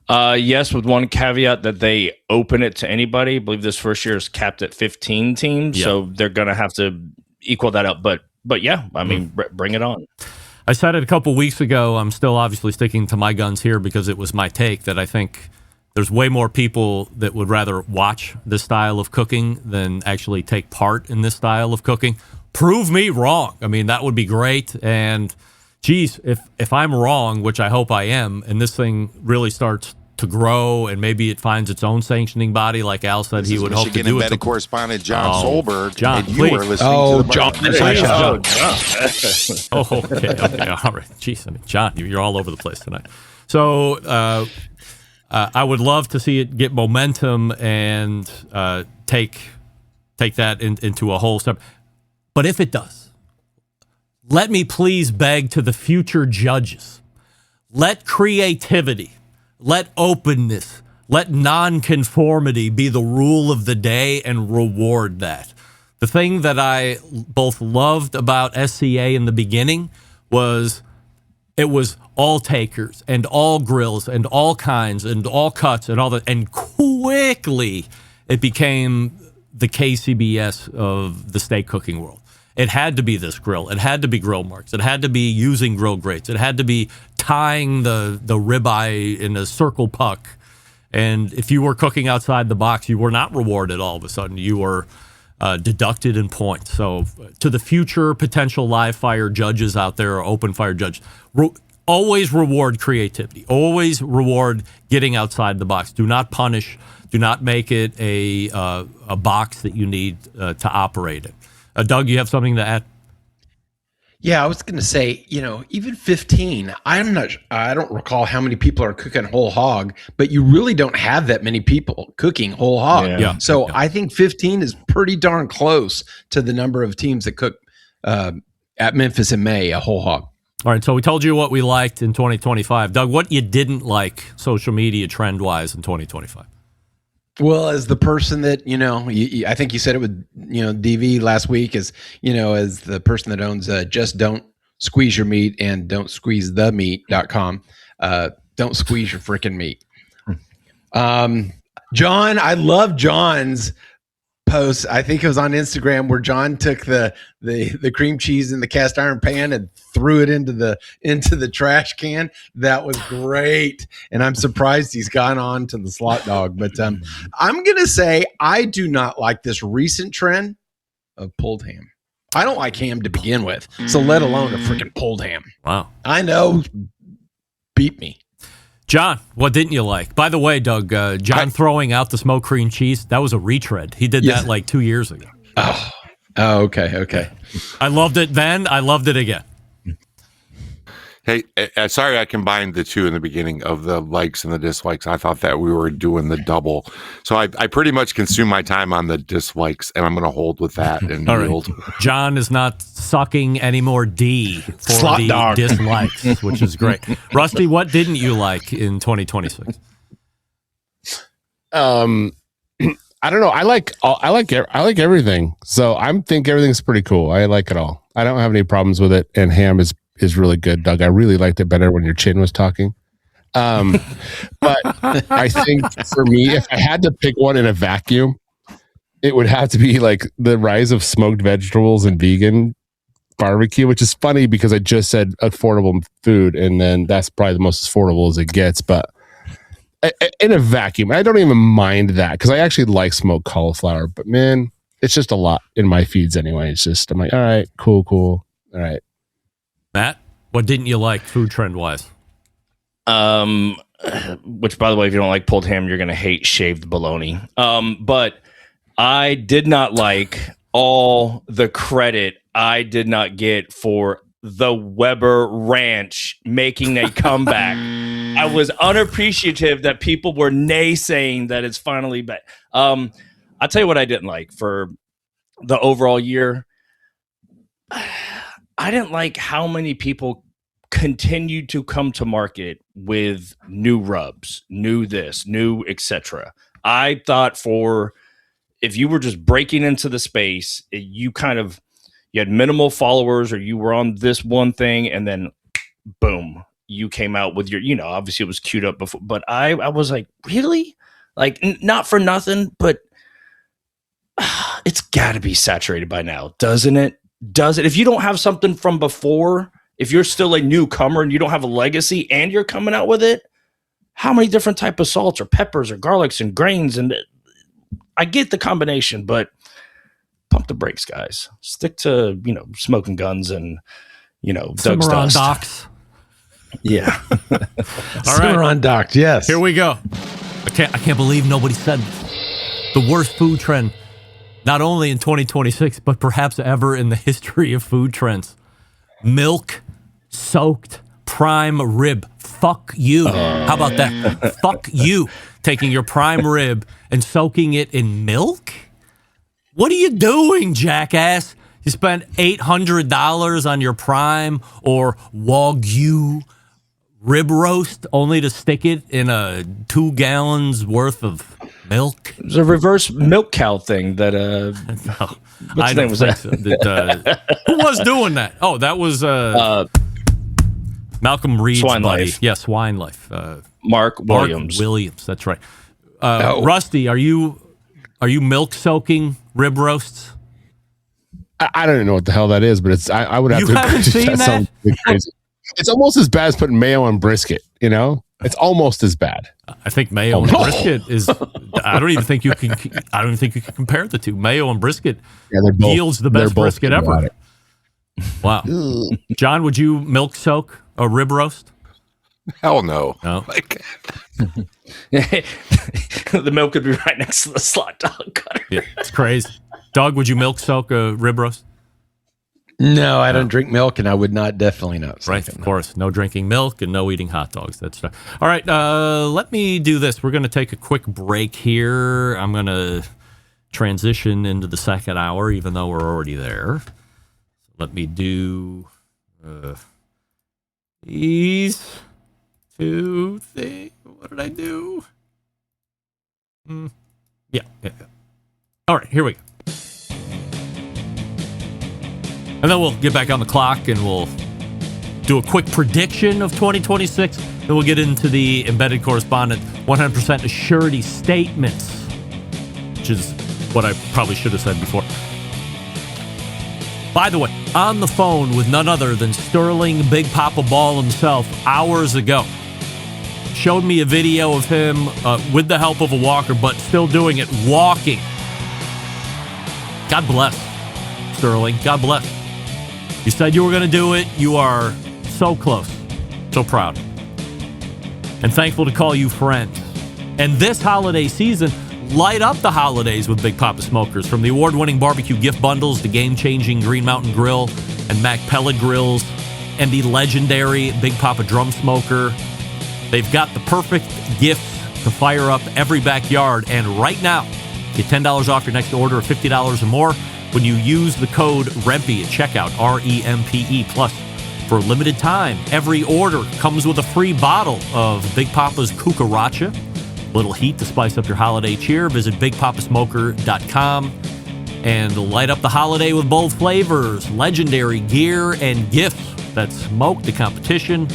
Yes, with one caveat that they open it to anybody. I believe this first year is capped at 15 teams, so they're going to have to equal that up. But yeah, I mean, bring it on. I said it a couple weeks ago. I'm still obviously sticking to my guns here because it was my take that I think there's way more people that would rather watch this style of cooking than actually take part in this style of cooking. Prove me wrong. I mean, that would be great. And geez, if I'm wrong, which I hope I am, and this thing really starts to grow, and maybe it finds its own sanctioning body, like Al said he would hope to do. Embedded Correspondent John Solberg. John, and you were listening to the John. Okay, all right. Jeez, I mean, John, you're all over the place tonight. So I would love to see it get momentum and take that into a whole step. But if it does, let me please beg to the future judges. Let creativity, let openness, let nonconformity be the rule of the day and reward that. The thing that I both loved about SCA in the beginning was it was all takers and all grills and all kinds and all cuts and all that. And quickly it became the KCBS of the steak cooking world. It had to be this grill. It had to be grill marks. It had to be using grill grates. It had to be tying the ribeye in a circle puck. And if you were cooking outside the box, you were not rewarded all of a sudden. You were deducted in points. So to the future potential live fire judges out there or open fire judges, always reward creativity. Always reward getting outside the box. Do not punish. Do not make it a box that you need to operate in. Doug, you have something to add? Yeah, I was going to say, even 15, I don't recall how many people are cooking whole hog, but you really don't have that many people cooking whole hog. Yeah. So I think 15 is pretty darn close to the number of teams that cook at Memphis in May, a whole hog. All right, so we told you what we liked in 2025. Doug, what you didn't like social media trend-wise in 2025? Well, as the person that, I think you said it with, DV last week, as the person that owns Just Don't Squeeze Your Meat and Don't Squeeze the Meat.com, don't squeeze your freaking meat. John, I love John's post. I think it was on Instagram where John took the cream cheese in the cast iron pan and threw it into the trash can. That was great, and I'm surprised he's gone on to the slot dog. But I'm gonna say I do not like this recent trend of pulled ham. I don't like ham to begin with, so let alone a freaking pulled ham. Wow, I know, beat me. John, what didn't you like? By the way, Doug, John throwing out the smoked cream cheese, that was a retread. He did that like 2 years ago. Oh, okay. I loved it then. I loved it again. Hey, sorry I combined the two in the beginning of the likes and the dislikes. I thought that we were doing the double. So I pretty much consume my time on the dislikes, and I'm going to hold with that and yield. Right. John is not sucking any more D for Slot the dog. dislikes, which is great. Rusty, what didn't you like in 2026? I don't know. I like everything. So I think everything's pretty cool. I like it all. I don't have any problems with it. And ham is really good, Doug. I really liked it better when your chin was talking. But I think for me, if I had to pick one in a vacuum, it would have to be like the rise of smoked vegetables and vegan barbecue, which is funny because I just said affordable food, and then that's probably the most affordable as it gets. But in a vacuum, I don't even mind that because I actually like smoked cauliflower. But man, it's just a lot in my feeds anyway. It's just, I'm like, all right, cool. All right. Matt, what didn't you like food trend wise? Which, by the way, if you don't like pulled ham, you're going to hate shaved bologna. But I did not like all the credit I did not get for the Weber Ranch making a comeback. I was unappreciative that people were naysaying that it's finally back. I'll tell you what I didn't like for the overall year. I didn't like how many people continued to come to market with new rubs, new this, new etc. I thought if you were just breaking into the space, you had minimal followers or you were on this one thing and then boom, you came out with your, obviously it was queued up before, but I was like, really? Like not for nothing, but it's got to be saturated by now, doesn't it? If you don't have something from before, if you're still a newcomer and you don't have a legacy and you're coming out with it, how many different type of salts or peppers or garlics and grains? And I get the combination, but pump the brakes, guys. Stick to, smoking guns and, Doug's Cimarron dust. docks. Yeah. All Simmer right. on docked. Yes. Here we go. I can't believe nobody said this. The worst food trend, not only in 2026, but perhaps ever in the history of food trends. Milk-soaked prime rib. Fuck you. How about that? Fuck you. Taking your prime rib and soaking it in milk? What are you doing, jackass? You spent $800 on your prime or Wagyu rib roast only to stick it in a 2 gallons worth of milk. It was a reverse milk cow thing that I don't think so. Who was doing that? Oh, that was Malcolm Reed's Swine buddy. Life. Yeah, Swine Life. Mark Williams. That's right. Rusty, are you milk soaking rib roasts? I don't even know what the hell that is, but it's I would have You to haven't agree. seen that? Sounds really crazy. It's almost as bad as putting mayo on brisket, you know? It's almost as bad. I think mayo and brisket is. I don't even think you can compare the two. Mayo and brisket yields the best brisket ever. Wow, John, would you milk soak a rib roast? Hell no. No. The milk could be right next to the slot dog cutter. Yeah, it's crazy. Doug, would you milk soak a rib roast? No, I don't drink milk, and I would definitely not. Right, of course. No drinking milk and no eating hot dogs. That's all right. Let me do this. We're going to take a quick break here. I'm going to transition into the second hour, even though we're already there. Let me do these two things. What did I do? Yeah. All right, here we go. And then we'll get back on the clock and we'll do a quick prediction of 2026. Then we'll get into the Embedded Correspondent 100% Assurity Statements, which is what I probably should have said before. By the way, on the phone with none other than Sterling Big Papa Ball himself hours ago. Showed me a video of him with the help of a walker, but still doing it, walking. God bless, Sterling. God bless. You said you were going to do it. You are so close. So proud. And thankful to call you friends. And this holiday season, light up the holidays with Big Papa Smokers. From the award-winning barbecue gift bundles, the game-changing Green Mountain Grill and Mac Pellet Grills, and the legendary Big Papa Drum Smoker. They've got the perfect gifts to fire up every backyard. And right now, get $10 off your next order of $50 or more when you use the code REMPE at checkout, REMPE+. For a limited time, every order comes with a free bottle of Big Papa's Cucaracha. Little heat to spice up your holiday cheer. Visit BigPapaSmoker.com and light up the holiday with bold flavors, legendary gear, and gifts that smoke the competition.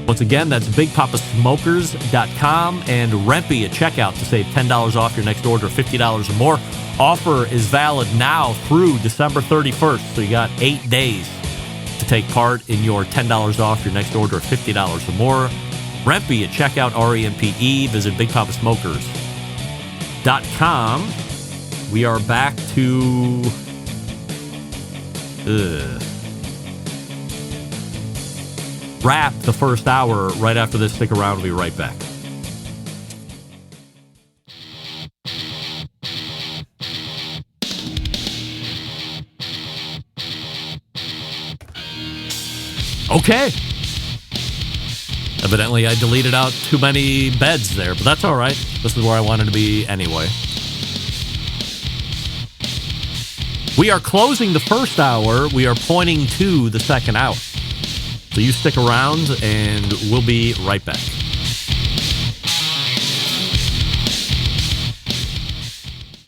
Once again, that's BigPapaSmokers.com and REMPE at checkout to save $10 off your next order of $50 or more. Offer is valid now through December 31st, so you got 8 days to take part in your $10 off your next order of $50 or more. REMPE at checkout, REMPE. Visit BigPapaSmokers.com. We are back to wrap the first hour right after this. Stick around. We'll be right back. Okay. Evidently, I deleted out too many beds there, but that's all right. This is where I wanted to be anyway. We are closing the first hour. We are pointing to the second hour. So you stick around, and we'll be right back.